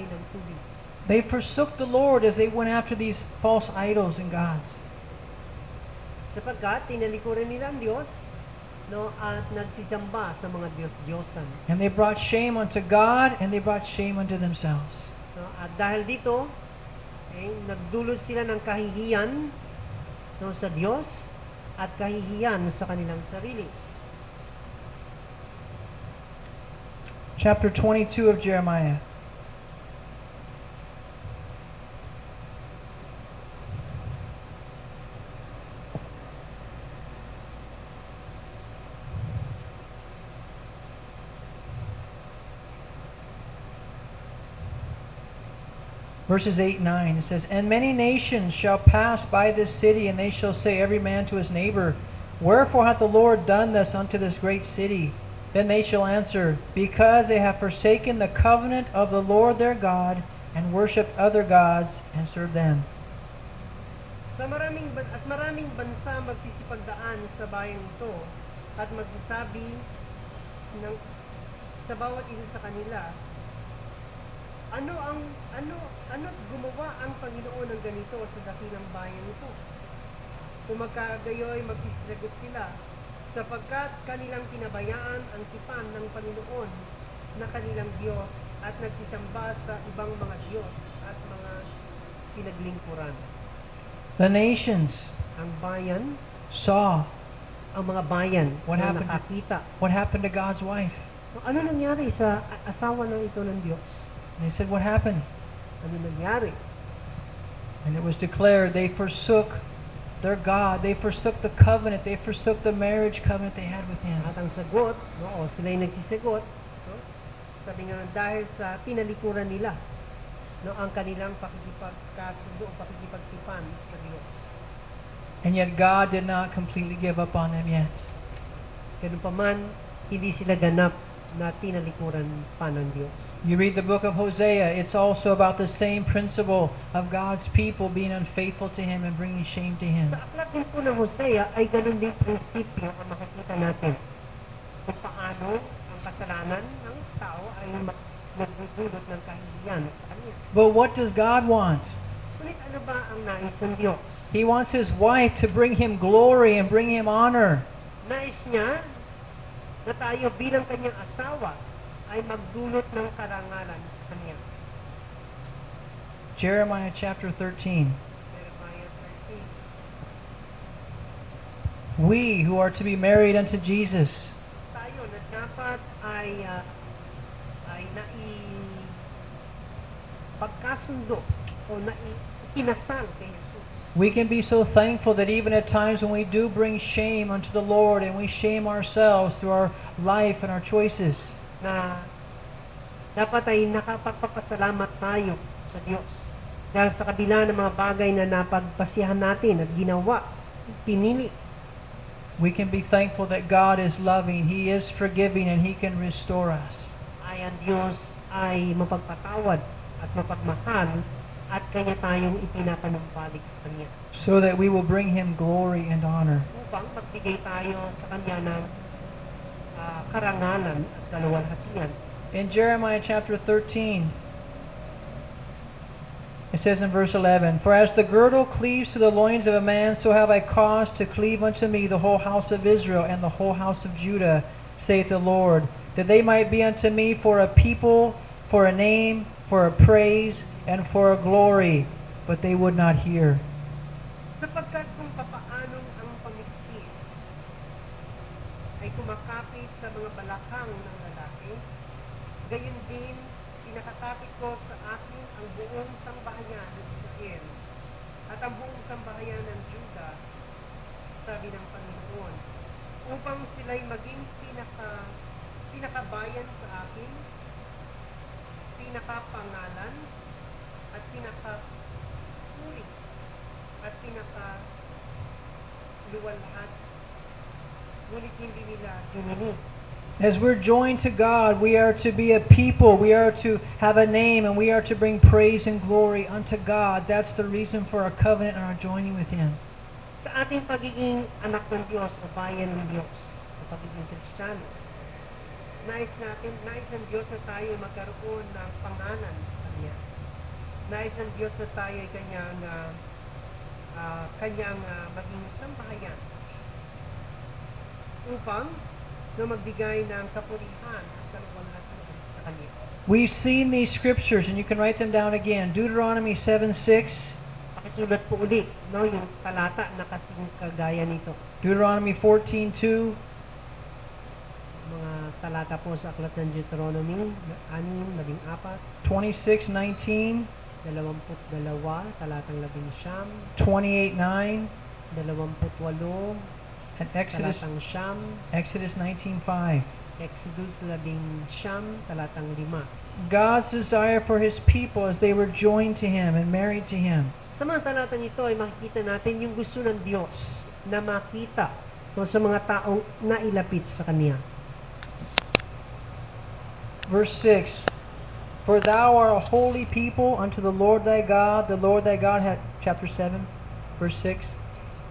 ng tubig. They forsook the Lord as they went after these false idols and gods. Sapagkat tinalikuran nila ang Diyos, no, at nagsisamba sa mga Diyos-Diyosan. And they brought shame unto God, and they brought shame unto themselves. No, at dahil dito, nagdulot sila ng kahihiyan, no, sa Diyos at kahihiyan sa kanilang sarili. Chapter 22 of Jeremiah. Verses 8 and 9, it says, And many nations shall pass by this city, and they shall say every man to his neighbor, Wherefore hath the Lord done this unto this great city? Then they shall answer, Because they have forsaken the covenant of the Lord their God, and worshipped other gods, and served them. Maraming bansa magsisipagdaan sa bayan ito at magsasabi sa bawat isa sa kanila, ano gumawa ang Panginoon ng ganito sa dakilang bayan ito? Kung magkagayoy magsisisagot sila, sapagkat kanilang pinabayaan ang tipan ng Panginoon na kanilang Diyos at nagsisamba sa ibang mga Diyos at mga pinaglingkuran. The nations Ang bayan, saw ang mga bayan What na happened to- nakakita. what happened to God's wife. Ano nangyari sa asawa ng ito ng Diyos? And they said, What happened? Ano nangyari? And it was declared they forsook their God. They forsook the covenant. They forsook the marriage covenant they had with Him. At ang sagot, sila'y nagsisagot, no? Sabi nga dahil sa tinalikuran nila ang kanilang pakikipagkasundo o pakikipagtipan sa Diyos. And yet God did not completely give up on them yet. Ganun pa man, hindi sila ganap na tinalikuran pa ng Diyos. You read the book of Hosea, it's also about the same principle of God's people being unfaithful to Him and bringing shame to Him. Sa aklat din po ng Hosea ay ganun din prinsipyo ang makikita natin kung paano ang kasalanan ng tao ay nagdudulot ng kahihiyan sa Kanya. But what does God want? Ngunit ano ba ang nais ng Diyos? He wants His wife to bring Him glory and bring Him honor. Nais niya na tayo bilang kanyang asawa ay magdulot ng karangalan sa Kanya. Jeremiah chapter 13. Jeremiah 13. We who are to be married unto Jesus, Tayo na dapat ay pagkasundo o ikinasal kay Jesus. we can be so thankful that even at times when we do bring shame unto the Lord and we shame ourselves through our life and our choices, Na dapat ay nakapagpapasalamat tayo sa Diyos. Dahil sa kabila ng mga bagay na napagpasiyahan natin at ginawa, pinili, we can be thankful that God is loving, He is forgiving, and He can restore us. ay ang Diyos ay mapagpatawad at mapagmahal at kanya tayong ipinapanumpalik sa Kanya. So that we will bring Him glory and honor. Upang magbigay tayo sa Kanya ng karangalan at kaluwalhatian. In Jeremiah chapter 13, it says in verse 11, For as the girdle cleaves to the loins of a man, so have I caused to cleave unto me the whole house of Israel and the whole house of Judah, saith the Lord, that they might be unto me for a people, for a name, for a praise, and for a glory. But they would not hear. Sapagkat kung papaanong ang pamigtis ay kumakapit sa mga balakang ng lalaki, gayon din pinakakapit ko sa akin ang buong sambahayan ng Israel at ang buong sambahayan ng Juda, sabi ng Panginoon, upang sila'y maging pinakabayan sa akin, pinakapangalan, at pinakapuri, at pinakaluwalhati. Ngunit hindi nila dinili. As we're joined to God, we are to be a people, we are to have a name, and we are to bring praise and glory unto God. That's the reason for our covenant and our joining with Him. Sa ating pagiging anak ng Diyos o bayan ng Diyos, o pagiging Kristiyano, nais ng Diyos na tayo magkaroon ng pangalan sa Kanya. Nais ng Diyos na tayo ay kanyang maging sambahayan upang na magbigay ng kapurihan at kaluwalhatian sa Kanya. We've seen these scriptures, and you can write them down again. Deuteronomy 7:6, Pakisulat po ulit, yung talata na kasing kagaya nito. Deuteronomy 14:2, Mga talata po sa aklat ng Deuteronomy 6:4, 26:19, 22, talatang 11, 28:9, 28, and Exodus talatang 9, Exodus 19:5. Exodus 19, talatang 5. God's desire for His people as they were joined to Him and married to Him. Sa mga talatang ito ay makikita natin yung gusto ng Diyos na makita sa mga taong nailapit sa Kanya. Verse 6, For thou art a holy people unto the Lord thy God. The Lord thy God hath, chapter 7, verse 6,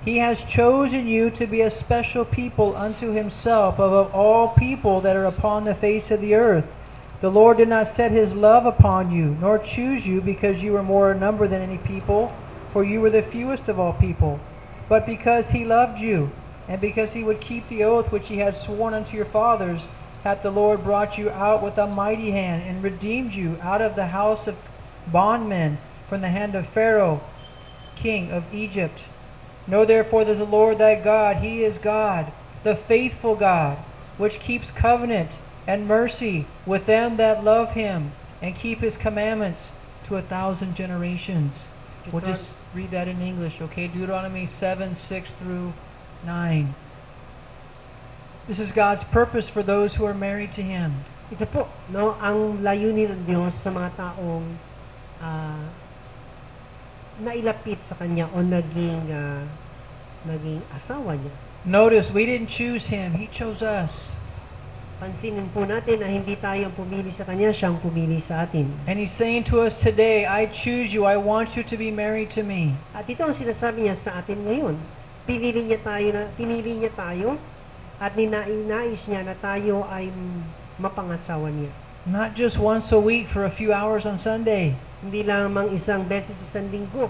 He has chosen you to be a special people unto Himself above all people that are upon the face of the earth. The Lord did not set His love upon you, nor choose you because you were more in number than any people, for you were the fewest of all people, but because He loved you, and because He would keep the oath which He had sworn unto your fathers, hath the Lord brought you out with a mighty hand, and redeemed you out of the house of bondmen, from the hand of Pharaoh, king of Egypt. Know therefore that the Lord thy God, He is God, the faithful God, which keeps covenant and mercy with them that love Him, and keep His commandments to 1,000 generations. We'll just read that in English, okay? Deuteronomy 7, 6 through 9. This is God's purpose for those who are married to Him. Ito po, no, ang layunin ng Diyos sa mga taong nailapit sa Kanya o naging asawa niya. Notice, we didn't choose Him. He chose us. Pansinin po natin na hindi tayo ang pumili sa Kanya, Siya ang pumili sa atin. And He's saying to us today, I choose you. I want you to be married to me. At ito ang sinasabi niya sa atin ngayon. Pinili niya tayo at ninais niya na tayo ay mapangasawa niya. Not just once a week for a few hours on Sunday. Hindi lamang isang beses sa isang linggo,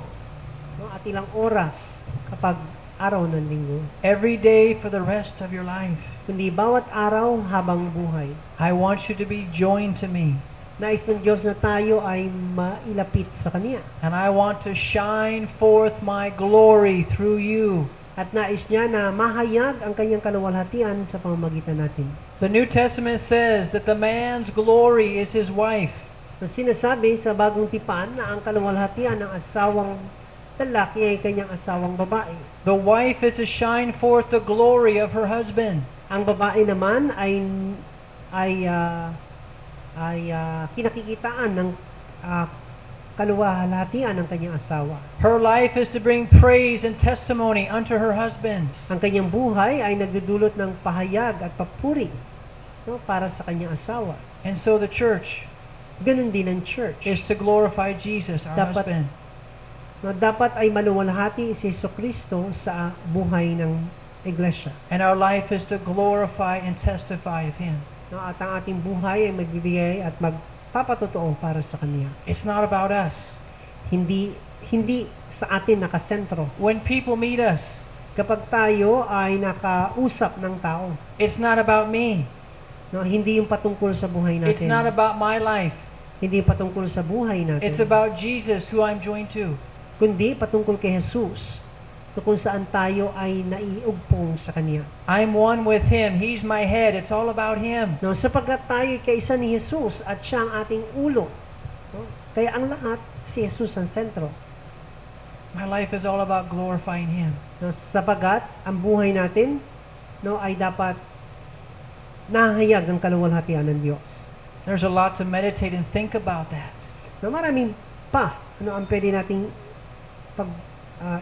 no, at ilang oras kapag araw ng linggo. Every day for the rest of your life. Kundi bawat araw habang buhay. I want you to be joined to me. Nais ng Diyos na tayo ay mailapit sa Kanya. And I want to shine forth my glory through you. At nais niya na mahayag ang Kanyang kaluwalhatian sa pamamagitan natin. The New Testament says that the man's glory is his wife. Sinasabi sa Bagong Tipan na ang kaluwalhatian ng asawang lalaki ay kanyang asawang babae. The wife is to shine forth the glory of her husband. Ang babae naman ay kinakikitaan ng kaluwalhatian ng kanyang asawa. Her life is to bring praise and testimony unto her husband. Ang kanyang buhay ay nagdudulot ng pahayag at papuri, no, para sa kanyang asawa. And so the church Ganun din ang church. is to glorify Jesus, our husband. No, dapat ay maluwalhati si Jesucristo sa buhay ng iglesia. And our life is to glorify and testify of Him. No, at ang ating buhay ay magbibigay at magpapatotoo para sa Kanya. It's not about us. Hindi sa atin nakasentro. When people meet us, Kapag tayo ay nakausap ng tao, it's not about me. no, hindi yung patungkol sa buhay natin. It's not about my life. Hindi yung patungkol sa buhay natin. It's about Jesus, who I'm joined to. Kundi patungkol kay Jesus, kung saan tayo ay naiugpong sa Kanya. I'm one with Him. He's my head. It's all about Him. No, sapagkat tayo ay kaisa ni Jesus at Siya ang ating ulo. No? Kaya ang lahat, si Jesus ang sentro. My life is all about glorifying Him. No, sapagkat ang buhay natin, no, ay dapat nahayag ang kaluwalhatian ng Diyos. There's a lot to meditate and think about that. No, maraming pa ang pwede nating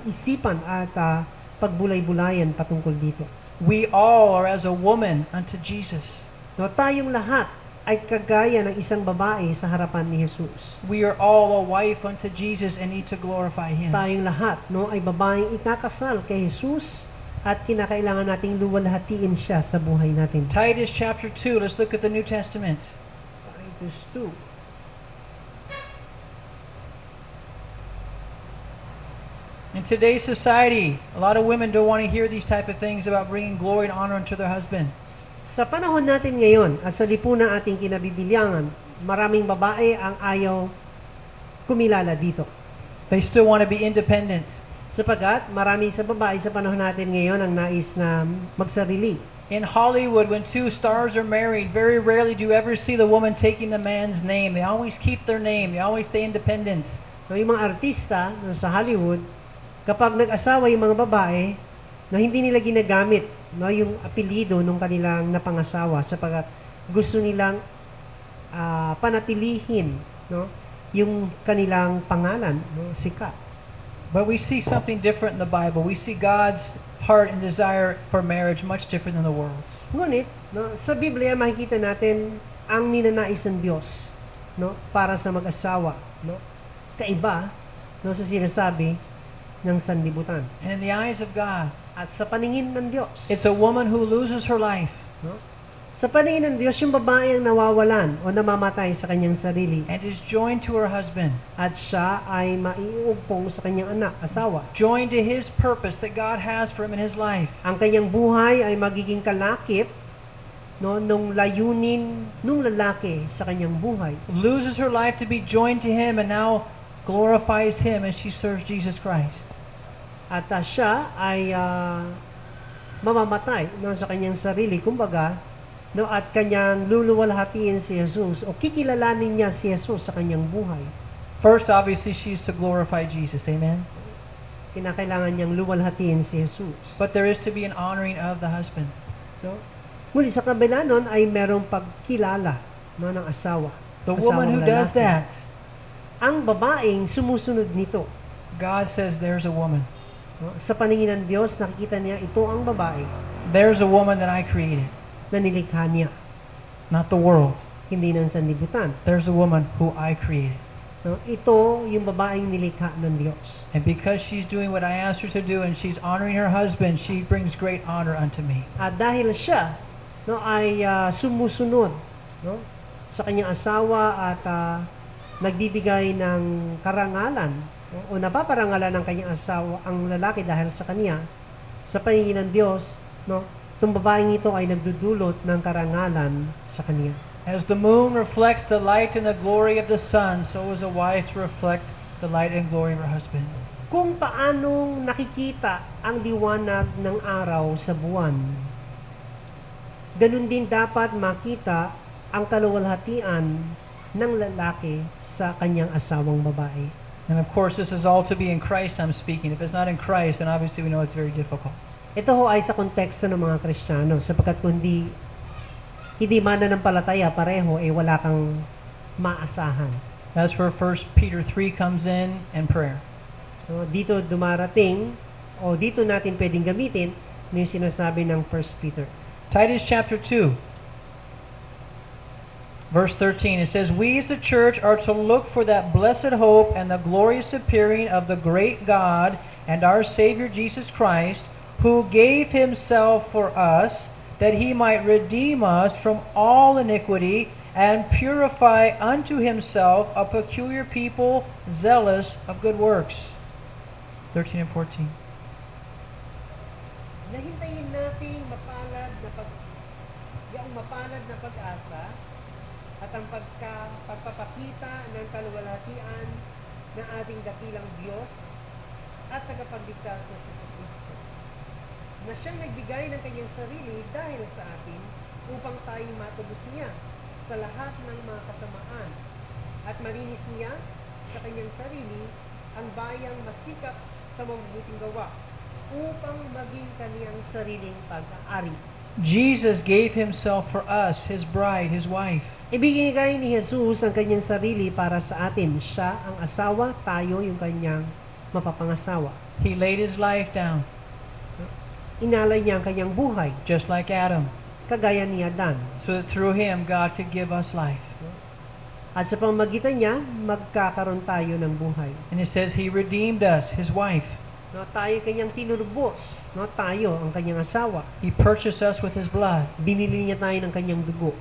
isipan at pagbulay-bulayan patungkol dito. We all are as a woman unto Jesus. No, tayong lahat ay kagaya ng isang babae sa harapan ni Jesus. We are all a wife unto Jesus and need to glorify Him. Tayong lahat, no, ay babaeng ikakasal kay Jesus at kinakailangan nating luwalhatiin siya sa buhay natin. Titus chapter 2, let's look at the New Testament. Titus 2. In today's society, a lot of women don't want to hear these type of things about bringing glory and honor unto their husband. Sa panahon natin ngayon, at sa lipunan ating kinabibilyangan, maraming babae ang ayaw kumilala dito. They still want to be independent. Sapagat marami sa babae sa panahon natin ngayon ang nais na magsarili. In Hollywood, when two stars are married, very rarely do you ever see the woman taking the man's name. They always keep their name. They always stay independent. So, yung mga artista sa Hollywood, kapag nag-asawa yung mga babae, na hindi nila ginagamit, no, yung apelyido ng kanilang napangasawa sapagkat gusto nilang panatilihin, no, yung kanilang pangalan, no, sikat. But we see something different in the Bible. We see God's heart and desire for marriage much different than the world's. Ngunit, no, sa Biblia makikita natin ang ninanais ng Diyos, no, para sa mag-asawa, no, kaiba, no, sa sinasabi ng sanlibutan. And in the eyes of God, At sa paningin ng Diyos, it's a woman who loses her life no, sa paningin ng Diyos, yung babae ang nawawalan o namamatay sa kanyang sarili and is joined to her husband, at siya ay maiuugpong sa kanyang anak, asawa. joined to his purpose that God has for him in his life. Ang kanyang buhay ay magiging kalakip, no, nung layunin nung lalaki sa kanyang buhay. Loses her life to be joined to him and now glorifies him as she serves Jesus Christ. At siya ay mamamatay, no, sa kanyang sarili, kumbaga, no, at kanyang luluwalhatiin si Jesus o kikilalanin niya si Jesus sa kanyang buhay. First, obviously, she's to glorify Jesus. Amen? Kinakailangan niyang luwalhatiin si Jesus. But there is to be an honoring of the husband. No? Ngunit sa kabila nun ay merong pagkilala, no, ng asawa. The woman who Asawang does lalaki. that, Ang babaeng sumusunod nito. God says there's a woman. No? Sa paningin ng Diyos, nakikita niya ito ang babae There's a woman that I created, na nilikha niya, not the world. hindi ng sanlibutan. There's a woman who I created. No? Ito yung babaeng nilikha ng Diyos. And because she's doing what I asked her to do and she's honoring her husband, she brings great honor unto me. At dahil siya, no, ay sumusunod, no, sa kanyang asawa at nagbibigay ng karangalan, no, o napaparangalan ng kanyang asawa ang lalaki dahil sa kanya, sa paningin ng Diyos, no, itong babaeng ito ay nagdudulot ng karangalan sa kanya. As the moon reflects the light and the glory of the sun, so is a wife to reflect the light and glory of her husband. Kung paanong nakikita ang liwanag ng araw sa buwan, ganun din dapat makita ang kaluwalhatian ng lalaki sa kanyang asawang babae. And of course, this is all to be in Christ I'm speaking. If it's not in Christ, then obviously we know it's very difficult. Ito ho ay sa konteksto ng mga Kristiyano, sapagkat kung hindi mananampalataya pareho, wala kang maasahan. That's where 1 Peter 3 comes in and prayer. So, dito dumarating, o dito natin pwedeng gamitin, yung sinasabi ng 1 Peter. Titus chapter 2, verse 13, it says, "We as a church are to look for that blessed hope and the glorious appearing of the great God and our Savior Jesus Christ, who gave himself for us, that he might redeem us from all iniquity and purify unto himself a peculiar people, zealous of good works." 13 and 14. Nahintayin natin yung mapalad na pag-asa at ang pagpapakita ng kaluwalhatian ng ating dakilang Diyos at tagapagligtas na si Kristo, na siyang nagbigay ng kanyang sarili dahil sa atin upang tayo matubos niya sa lahat ng mga kasamaan at marinis niya sa kanyang sarili ang bayang masikap sa mabubuting gawa upang maging kaniyang sariling pag-aari. Jesus gave himself for us, his bride, his wife. Ibigay ni Jesus ang kanyang sarili para sa atin. Siya ang asawa, tayo yung kanyang mapapangasawa. He laid his life down, Inalay niya ang kanyang buhay, just like Adam, kagaya ni Adan. so that through him God could give us life. At sa pamamagitan niya, magkakaroon tayo ng buhay. And it says he redeemed us, his wife. No, tayo kanyang tinurubos. No, tayo ang kanyang asawa. He purchased us with his blood. Binili niya tayo ng kanyang dugo.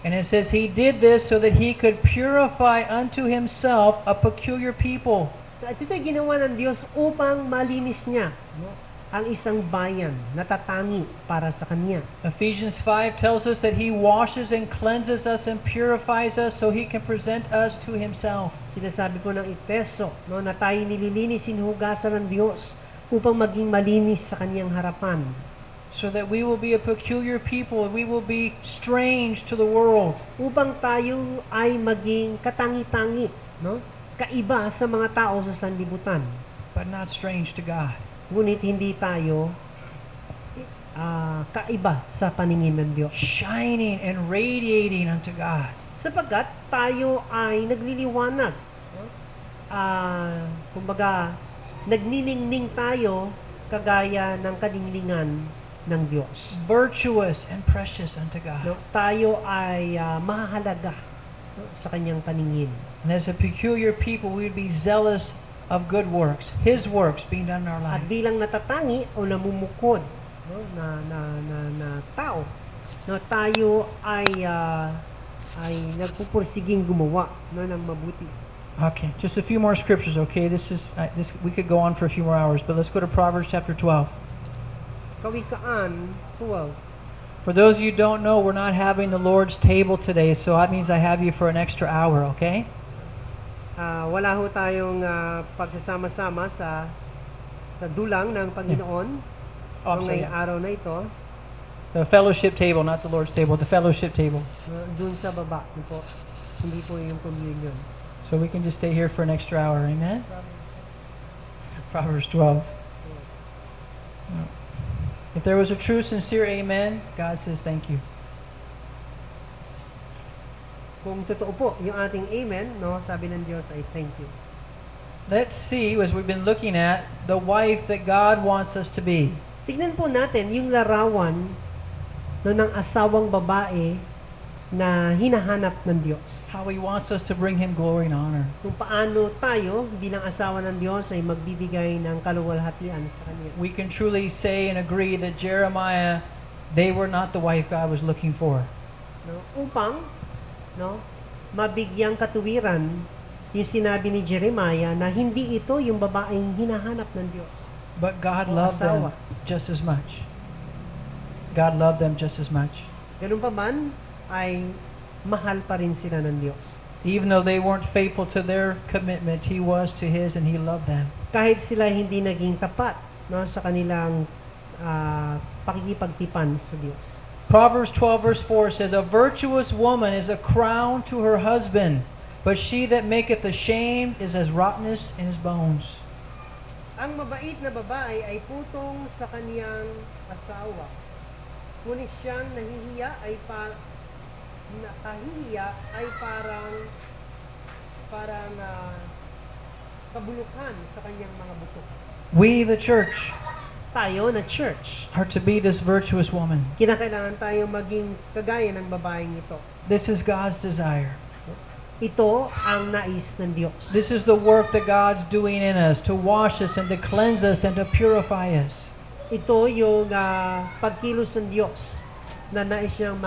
And it says he did this so that he could purify unto himself a peculiar people. At ito'y ginawa ng Diyos upang malinis niya, no, ang isang bayan na tatangi para sa Kanya. Ephesians 5 tells us that he washes and cleanses us and purifies us so he can present us to himself. Sinasabi po ng Efeso, no, na tayo nililinis, sinuhugasan ng Diyos upang maging malinis sa Kanyang harapan. So that we will be a peculiar people, we will be strange to the world. Upang tayo ay maging katangi-tangi, no, kaiba sa mga tao sa sanlibutan. But not strange to God. Ngunit hindi tayo kaiba sa paningin ng Diyos. shining and radiating unto God. Sapagkat tayo ay nagliliwanag. Kumbaga, nagniningning tayo kagaya ng kadinglingan ng Diyos. Virtuous and precious unto God. No? Tayo ay mahalaga sa kanyang paningin. And as a peculiar people, we would be zealous of good works, His works being done in our At life. bilang natatangi o namumukod, no, na tao, no, tayo ay nagpupursiging gumawa, no, ng mabuti. Okay, just a few more scriptures. Okay, this we could go on for a few more hours, but let's go to Proverbs chapter 12. Kawikaan 12. For those of you who don't know, we're not having the Lord's table today, so that means I have you for an extra hour. Okay. Wala ho tayong pagsasama-sama sa dulang ng Panginoon Oh, ngayong sorry. araw na ito, The fellowship table, not the Lord's table, the fellowship table. dun sa baba, yun po. Hindi po yung communion. So we can just stay here for an extra hour. Amen. Proverbs 12. If there was a true, sincere amen, God says thank you. Kung totoo po yung ating amen, no, sabi ng Diyos ay thank you. Let's see, as we've been looking at, the wife that God wants us to be. Tignan po natin yung larawan, no, ng asawang babae na hinahanap ng Diyos. How He wants us to bring Him glory and honor. Kung paano tayo bilang asawa ng Diyos ay magbibigay ng kaluwalhatian sa Kanya. We can truly say and agree that Jeremiah, they were not the wife God was looking for. No, upang, no, mabigyang katuwiran yung sinabi ni Jeremiah na hindi ito yung babaeng hinahanap ng Diyos. But God O loved them asawa. just as much. God loved them just as much. Ganun pa man, ay mahal pa rin sila ng Diyos. Even though they weren't faithful to their commitment, He was to His and He loved them. Kahit sila hindi naging tapat, no, sa kanilang pakikipagtipan sa Diyos. Proverbs 12 verse 4 says, A virtuous woman is a crown to her husband, but she that maketh ashamed is as rottenness in his bones. Ang mabait na babae ay putong sa kaniyang asawa. Ngunit siyang nahihiya ay parang kabulukan sa kanyang mga buto. We, the church, Tayo na church, are to be this virtuous woman. kinakailangan tayo maging kagaya ng babaeng ito. This is God's desire. Ito ang nais ng Diyos. This is the work that God's doing in us to wash us and to cleanse us and to purify us. Ito yung pagkilos ng Diyos na nais niyang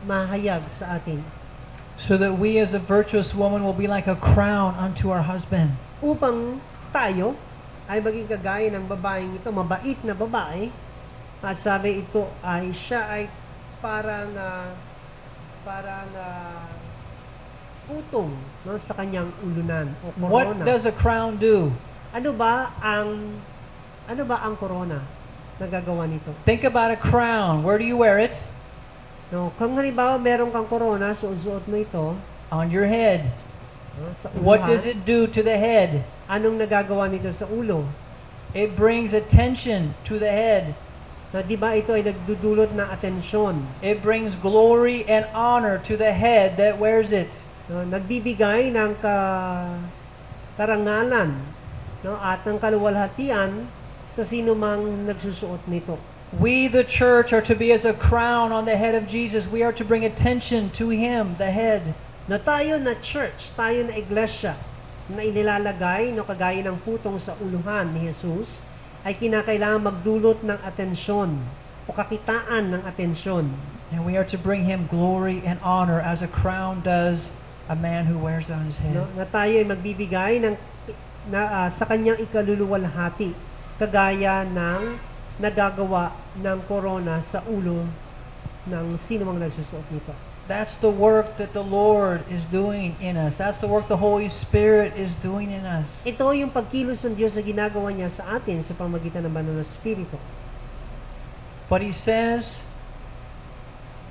mahayag sa atin. So that we as a virtuous woman will be like a crown unto our husband. Upang tayo ay maging kagaya ng babaeng ito, mabait na babae, at sabi ito ay siya ay parang putong, no, sa kanyang ulunan o What korona. does a crown do? Ano ba ang korona na gagawa nito? Think about a crown. Where do you wear it? No, kung halimbawa meron kang korona, suot mo ito, On your head. no, sa What uluhan. does it do to the head? Anong nagagawa nito sa ulo? It brings attention to the head. Na di ba ito ay nagdudulot ng atensyon? It brings glory and honor to the head that wears it. No, nagbibigay ng karangalan, no, at ng kaluwalhatian sa sino mang nagsusuot nito. We, the church, are to be as a crown on the head of Jesus. We are to bring attention to Him, the head. Na tayo na church, tayo na iglesia, na inilalagay no, kagaya ng putong sa uluhan ni Jesus, ay kinakailangan magdulot ng atensyon o kakitaan ng atensyon. And we are to bring Him glory and honor as a crown does a man who wears it on his No, head. na tayo ay magbibigay sa kanyang ikaluluwalhati, kagaya ng nagagawa ng korona sa ulo ng sino mang nagsusuot nito. That's the work that the Lord is doing in us. That's the work the Holy Spirit is doing in us. Ito yung pagkilos ng Diyos na ginagawa niya sa atin sa pamamagitan ng banal na Espiritu. But He says,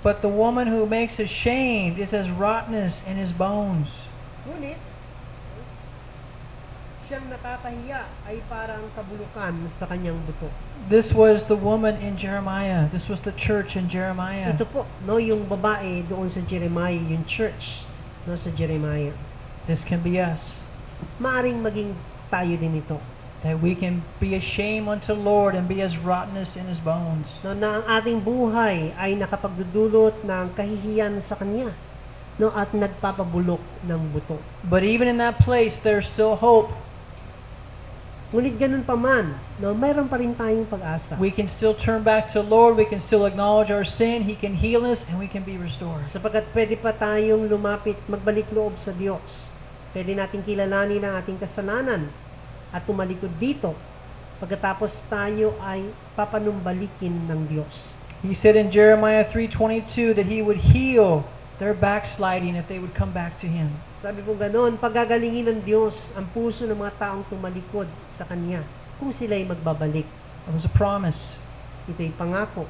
but the woman who makes ashamed is as rottenness in his bones. Ngunit, siyang nakakahiya ay parang kabulukan sa kanyang buto. This was the woman in Jeremiah. This was the church in Jeremiah. Ito po, no, yung babae doon sa Jeremiah, yung church, no, sa Jeremiah. This can be us. Maaring maging tayo din ito. That we can be ashamed unto Lord and be as rottenness in his bones. No, na ang ating buhay ay nakapagdudulot ng kahihiyan sa Kanya, no, at nagpapabulok ng buto. But even in that place, there's still hope. Ngunit ganun pa man, no, mayroon pa rin tayong pag-asa. We can still turn back to Lord. We can still acknowledge our sin. He can heal us and we can be restored. Sapagkat pwede pa tayong lumapit, magbalik loob sa Diyos. Pwede nating kilalanin ang ating kasalanan at tumalikod dito. Pagkatapos tayo ay papanumbalikin ng Diyos. He said in Jeremiah 3:22 that He would heal their backsliding if they would come back to Him. Sabi po ganoon, pagagalingin ng Diyos ang puso ng mga taong tumalikod sa Kanya kung sila'y magbabalik. It was a promise. Ito'y pangako.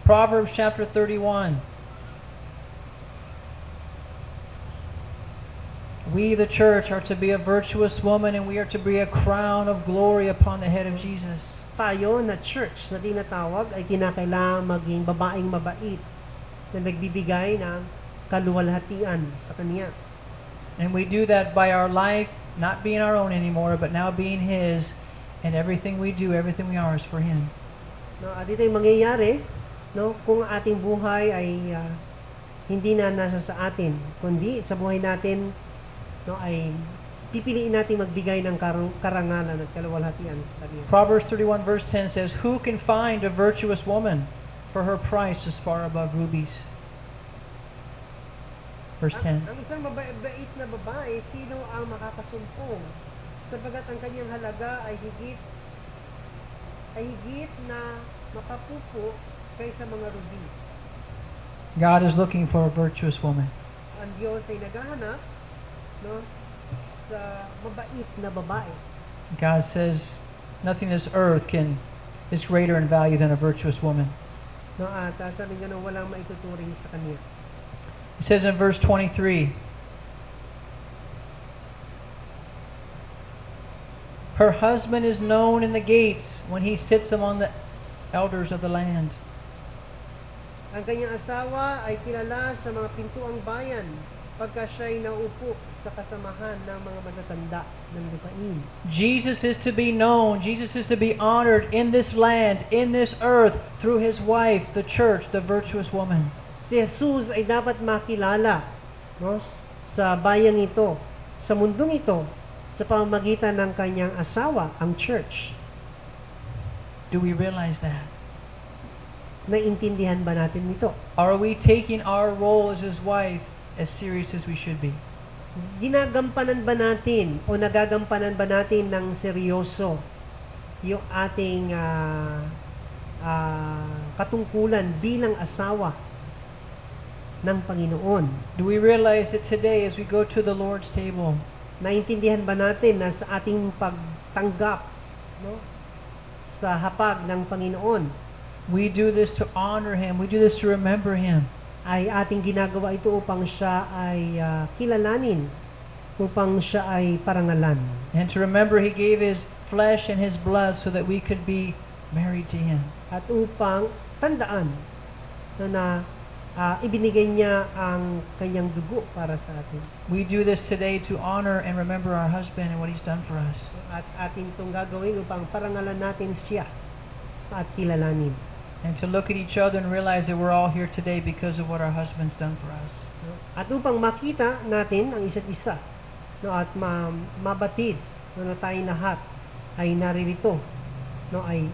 Proverbs chapter 31. We, the church, are to be a virtuous woman and we are to be a crown of glory upon the head of Jesus. Tayo na church na tinatawag ay kinakailangan maging babaeng mabait na nagbibigay ng kaluwalhatian sa Kanya. And we do that by our life not being our own anymore, but now being His, and everything we do, everything we are is for Him. No, at ito'y mangyayari, no, kung ating buhay ay hindi na nasa sa atin, kundi sa buhay natin, no, ay pipiliin natin magbigay ng karangalan at kaluwalhatian sa Kanya. Proverbs 31 verse 10 says, "Who can find a virtuous woman? For her price is far above rubies." Verse 10. Ang isang mabait na babae, sino ang makakasumpong? Sapagat ang kanyang halaga ay higit na makapupo kaysa mga rubi. God is looking for a virtuous woman. Ang Diyos ay naghahanap, no, sa mabait na babae. God says, nothing in this earth is greater in value than a virtuous woman. No, at sabi nga nung walang maituturing sa Kanya. It says in verse 23, her husband is known in the gates when he sits among the elders of the land. Ang kanyang asawa ay kilala sa mga pintuang bayan pagka siya'y naupo sa kasamahan ng mga matatanda ng lupain. Jesus is to be known, Jesus is to be honored in this land, in this earth, through His wife, the church, the virtuous woman. Si Jesus ay dapat makilala, no, sa bayang ito, sa mundong ito, sa pamamagitan ng kanyang asawa, ang church. Do we realize that? Naiintindihan ba natin ito? Are we taking our role as His wife as serious as we should be? Ginagampanan ba natin o nagagampanan ba natin ng seryoso yung ating katungkulan bilang asawa ng Panginoon? Do we realize that today as we go to the Lord's table, Naintindihan ba natin na sa ating pagtanggap, no, sa hapag ng Panginoon, we do this to honor Him, we do this to remember Him. ay ating ginagawa ito upang siya ay kilalanin, upang siya ay parangalan. And to remember He gave His flesh and His blood so that we could be married to Him. At upang tandaan na ibinigay niya ang kanyang dugo para sa atin. We do this today to honor and remember our husband and what He's done for us. At atin itong gagawin upang parangalan natin siya at kilalanin. And to look at each other and realize that we're all here today because of what our husband's done for us. At upang makita natin ang isa't isa, no, at mabatid, no, na tayong lahat ay naririto, no, ay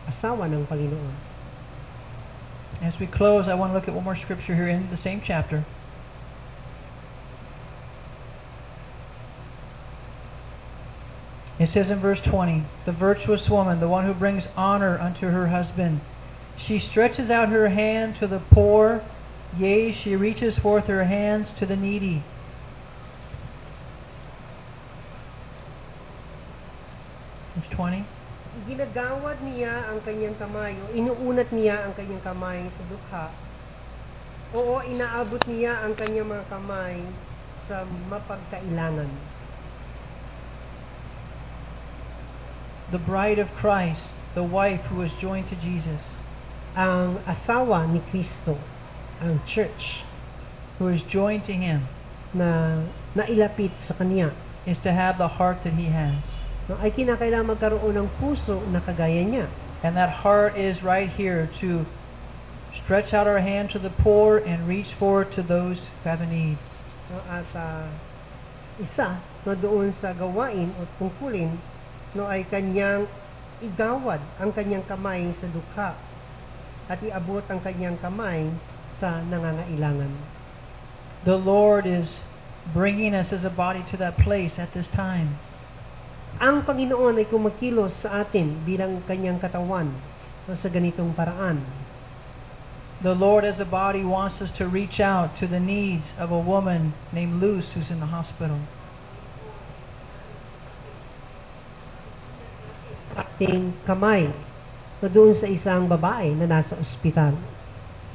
asawa ng Panginoon. As we close, I want to look at one more scripture here in the same chapter. It says in verse 20, the virtuous woman, the one who brings honor unto her husband, she stretches out her hand to the poor, yea, she reaches forth her hands to the needy. Verse 20. Ginagawad niya ang kanyang kamay, o inuunat niya ang kanyang kamay sa dukha. Oo, inaabot niya ang kanyang mga kamay sa mapagkailangan. The bride of Christ, the wife who was joined to Jesus, Ang asawa ni Kristo, ang church, who is joined to Him, na nailapit sa Kanya, is to have the heart that He has. no, ay kinakailangan magkaroon ng puso na kagaya niya. And that heart is right here to stretch out our hand to the poor and reach forward to those who have a need. No, at isa no, doon sa gawain o tungkulin no, ay kanyang igawad ang kanyang kamay sa dukha at iabot ang kanyang kamay sa nangangailangan. The Lord is bringing us as a body to that place at this time. Ang Panginoon ay kumakilos sa atin bilang kanyang katawan no, sa ganitong paraan. The Lord as a body wants us to reach out to the needs of a woman named Luz who's in the hospital. Ating kamay no, doon sa isang babae na nasa ospital,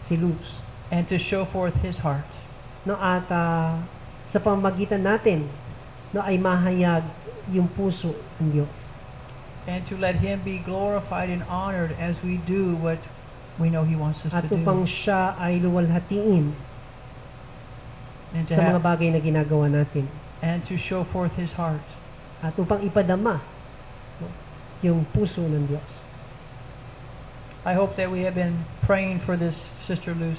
si Luz. And to show forth His heart. No, at sa pamagitan natin no, ay mahayag yung puso ng Diyos. And to let Him be glorified and honored as we do what we know He wants us At to upang do. siya ay luwalhatiin And to, sa mga have, bagay na ginagawa natin. and to show forth His heart. At upang ipadama no, yung puso ng Diyos. I hope that we have been praying for this Sister Luz.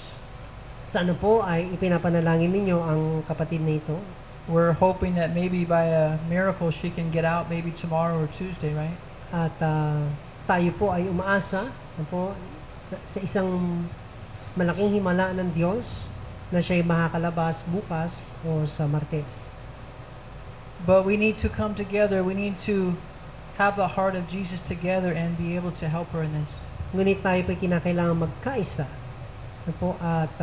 Sana po ay ipinapanalangin ninyo ang kapatid na ito. We're hoping that maybe by a miracle she can get out maybe tomorrow or Tuesday, right? At tayo po ay umaasa ano po, sa isang malaking himala ng Diyos na siya'y makakalabas bukas o sa Martes. But we need to come together. We need to have the heart of Jesus together and be able to help her in this. Ngunit tayo po kinakailangan magkaisa ano po, at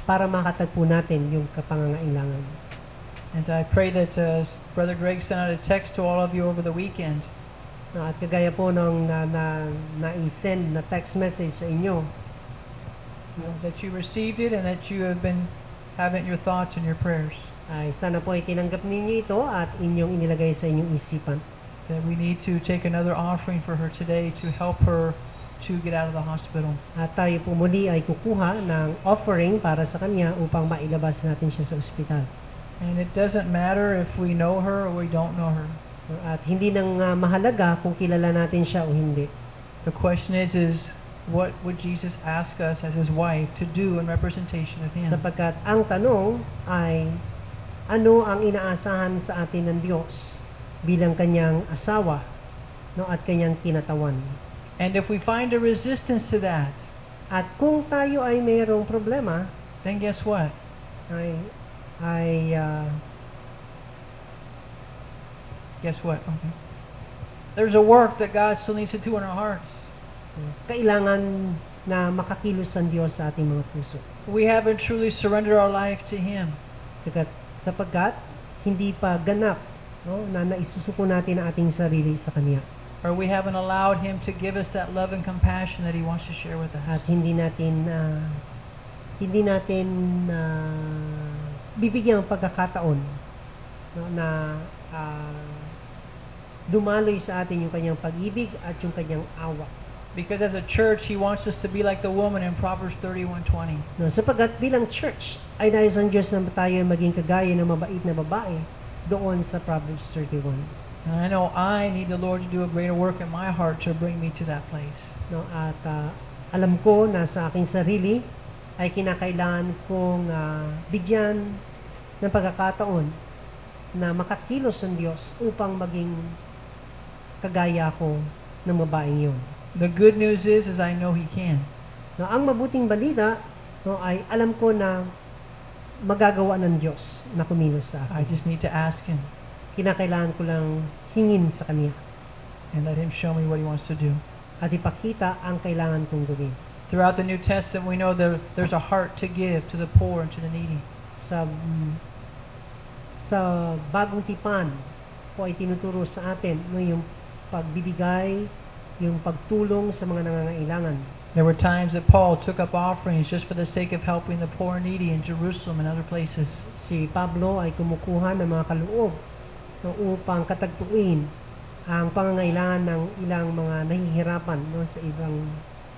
para makatagpo natin yung kapangangailangan. And I pray that Brother Greg sent out a text to all of you over the weekend. At kagaya po nung na-send na text message sa inyo, That you received it and that you have been having your thoughts and your prayers. ay sana po ay tinanggap ninyo ito at inyong inilagay sa inyong isipan. That we need to take another offering for her today to help her to get out of the hospital. At tayo po muli ay kukuha ng offering para sa kanya upang mailabas natin siya sa ospital. And it doesn't matter if we know her or we don't know her. At hindi nang mahalaga kung kilala natin siya o hindi. The question is what would Jesus ask us as His wife to do in representation of Him? Sapagkat ang tanong ay ano ang inaasahan sa atin ng Diyos bilang kanyang asawa no, at kanyang kinatawan. And if we find a resistance to that, At kung tayo ay mayroong problema, then guess what? Guess what? Okay. There's a work that God still needs to do in our hearts. kailangan na makakilos ang Diyos sa ating mga puso. We haven't truly surrendered our life to Him. Sapagkat hindi pa ganap no, na naisusuko natin ang ating sarili sa Kanya. Or we haven't allowed Him to give us that love and compassion that He wants to share with us. At hindi natin bibigyan ng pagkakataon no, na dumaloy sa atin yung kanyang pag-ibig at yung kanyang awa. Because as a church, He wants us to be like the woman in Proverbs 31:20. No, sapagkat bilang church ay nais ang Diyos na tayo maging kagaya ng mabait na babae doon sa Proverbs 31. And I know I need the Lord to do a greater work in my heart to bring me to that place. No, at alam ko na sa aking sarili ay kinakailangan kong bigyan ng pagkakataon na makakilos ang Diyos upang maging kagaya ko ng babaeng yun. The good news is I know He can. No, ang mabuting balita no, ay alam ko na magagawa ng Diyos na kumilos sa I akin. just need to ask Him Kinakailangan ko lang hingin sa Kanya and let Him show me what He wants to do. at ipakita ang kailangan kong gawin. Throughout the New Testament, we know there's a heart to give to the poor and to the needy. Sa bagong tipan po ay tinuturo sa atin no, yung pagbibigay, yung pagtulong sa mga nangangailangan. There were times that Paul took up offerings just for the sake of helping the poor and needy in Jerusalem and other places. Si Pablo ay kumukuha ng mga kaloob no, upang katagpuin ang pangangailangan ng ilang mga nahihirapan no, sa ibang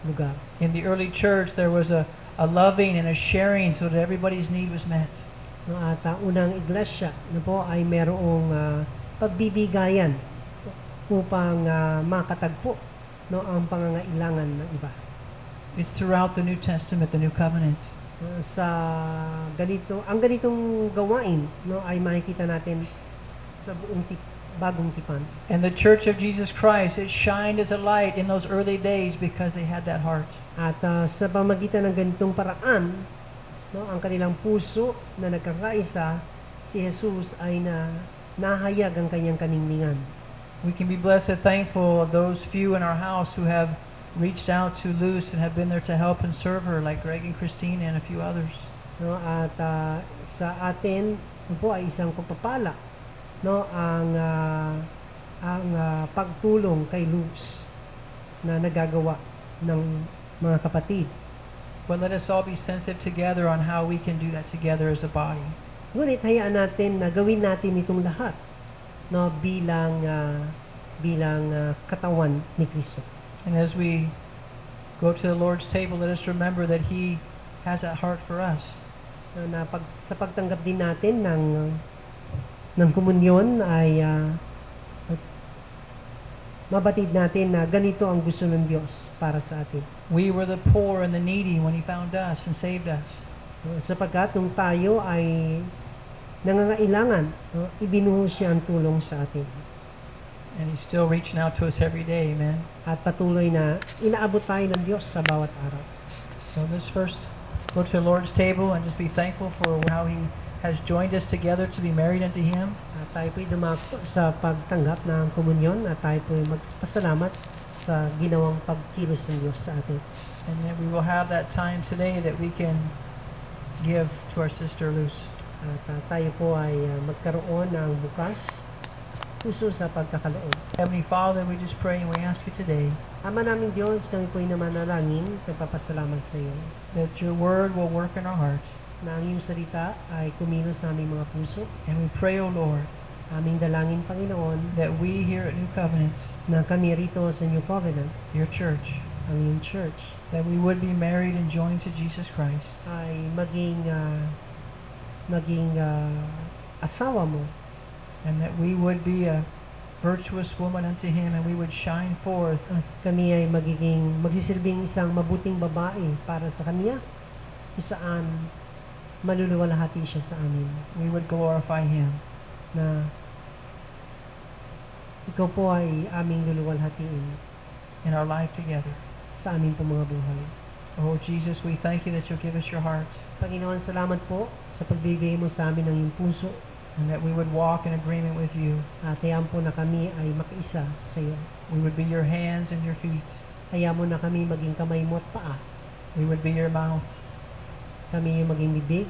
lugar. In the early church, there was a loving and a sharing so that everybody's need was met. No, at unang iglesia no po ay merong pagbibigayan upang makatagpo no, ang pangangailangan ng iba. It's throughout the New Testament, the New Covenant. Sa ang ganitong gawain no, ay makikita natin sa buong bagong tipan. And the Church of Jesus Christ, it shined as a light in those early days because they had that heart. At sa pamagitan ng ganitong paraan, no, ang kanilang puso na nagkakaisa, si Jesus ay nahayag ang kanyang kaningningan. We can be blessed and thankful of those few in our house who have reached out to Luz and have been there to help and serve her, like Greg and Christine and a few others. No, at sa atin po ay isang pagpapala no, ang pagtulong kay Luz na nagagawa ng mga kapatid. But let us all be sensitive together on how we can do that together as a body. Ngunit hayaan natin na gawin natin itong lahat no, bilang katawan ni Kristo. And as we go to the Lord's table, let us remember that He has that heart for us. Sa pagtanggap din natin ng komunyon ay mabatid natin na ganito ang gusto ng Diyos para sa atin. We were the poor and the needy when He found us and saved us. Sapagkat nung tayo ay nangangailangan, ibinuhos siya ang tulong sa atin. And He's still reaching out to us every day, amen? At patuloy na inaabot tayo ng Diyos sa bawat araw. So let's first go to the Lord's table and just be thankful for how He has joined us together to be married unto Him. At tayo po'y dumako sa pagtanggap ng komunyon at tayo po'y magpasalamat sa ginawang pagkilos ng Diyos sa atin. And then we will have that time today that we can give to our sister Luz. At tayo po ay magkaroon ng bukas puso sa pagkakaloob. Heavenly Father, we just pray and we ask you today Ama naming Diyos, kami po'y namanalangin, nagpapasalamat sa iyo that your word will work in our hearts. na ang iyong salita ay kumilos sa aming mga puso. And we pray, O Lord, Aming dalangin, Panginoon, that we here at New Covenant, na kami rito sa New Covenant, your church, ang iyong church, that we would be married and joined to Jesus Christ. ay maging asawa mo, And that we would be a virtuous woman unto Him and we would shine forth at kami ay magsisilbing isang mabuting babae para sa Kanya, kung saan maluluwalhati siya sa amin, we would glorify Him. na ikaw po ay aming luluwalhatiin In our life together. sa aming mga buhay. Oh Jesus, we thank you that you'll give us your heart Panginoon, salamat po sa pagbibigay mo sa amin ng iyong puso and that we would walk in agreement with you. at hayaan po na kami ay makaisa sa iyo. We would be your hands and your feet. Hayaan mo na kami maging kamay mo at paa. We would be your mouth Kami yung maging bibig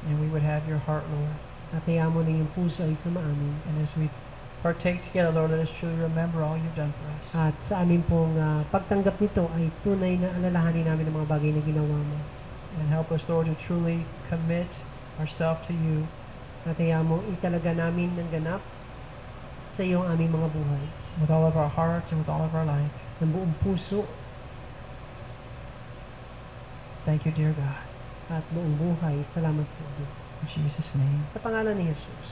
and we would have your heart, Lord. at hayaan mo na yung puso ay sumaamin. And as we partake together, Lord, let us truly remember all you've done for us. At sa amin pong pagtanggap nito ay tunay na alalahanin namin ang mga bagay na ginawa mo. And help us, Lord, to truly commit ourselves to you. At hayaan mo italaga namin ng ganap sa iyo ang aming mga buhay. With all of our hearts and with all of our life. Ng buong puso Thank you, dear God. at buong buhay. Salamat po, Diyos. In Jesus' name. Sa pangalan ni Jesus.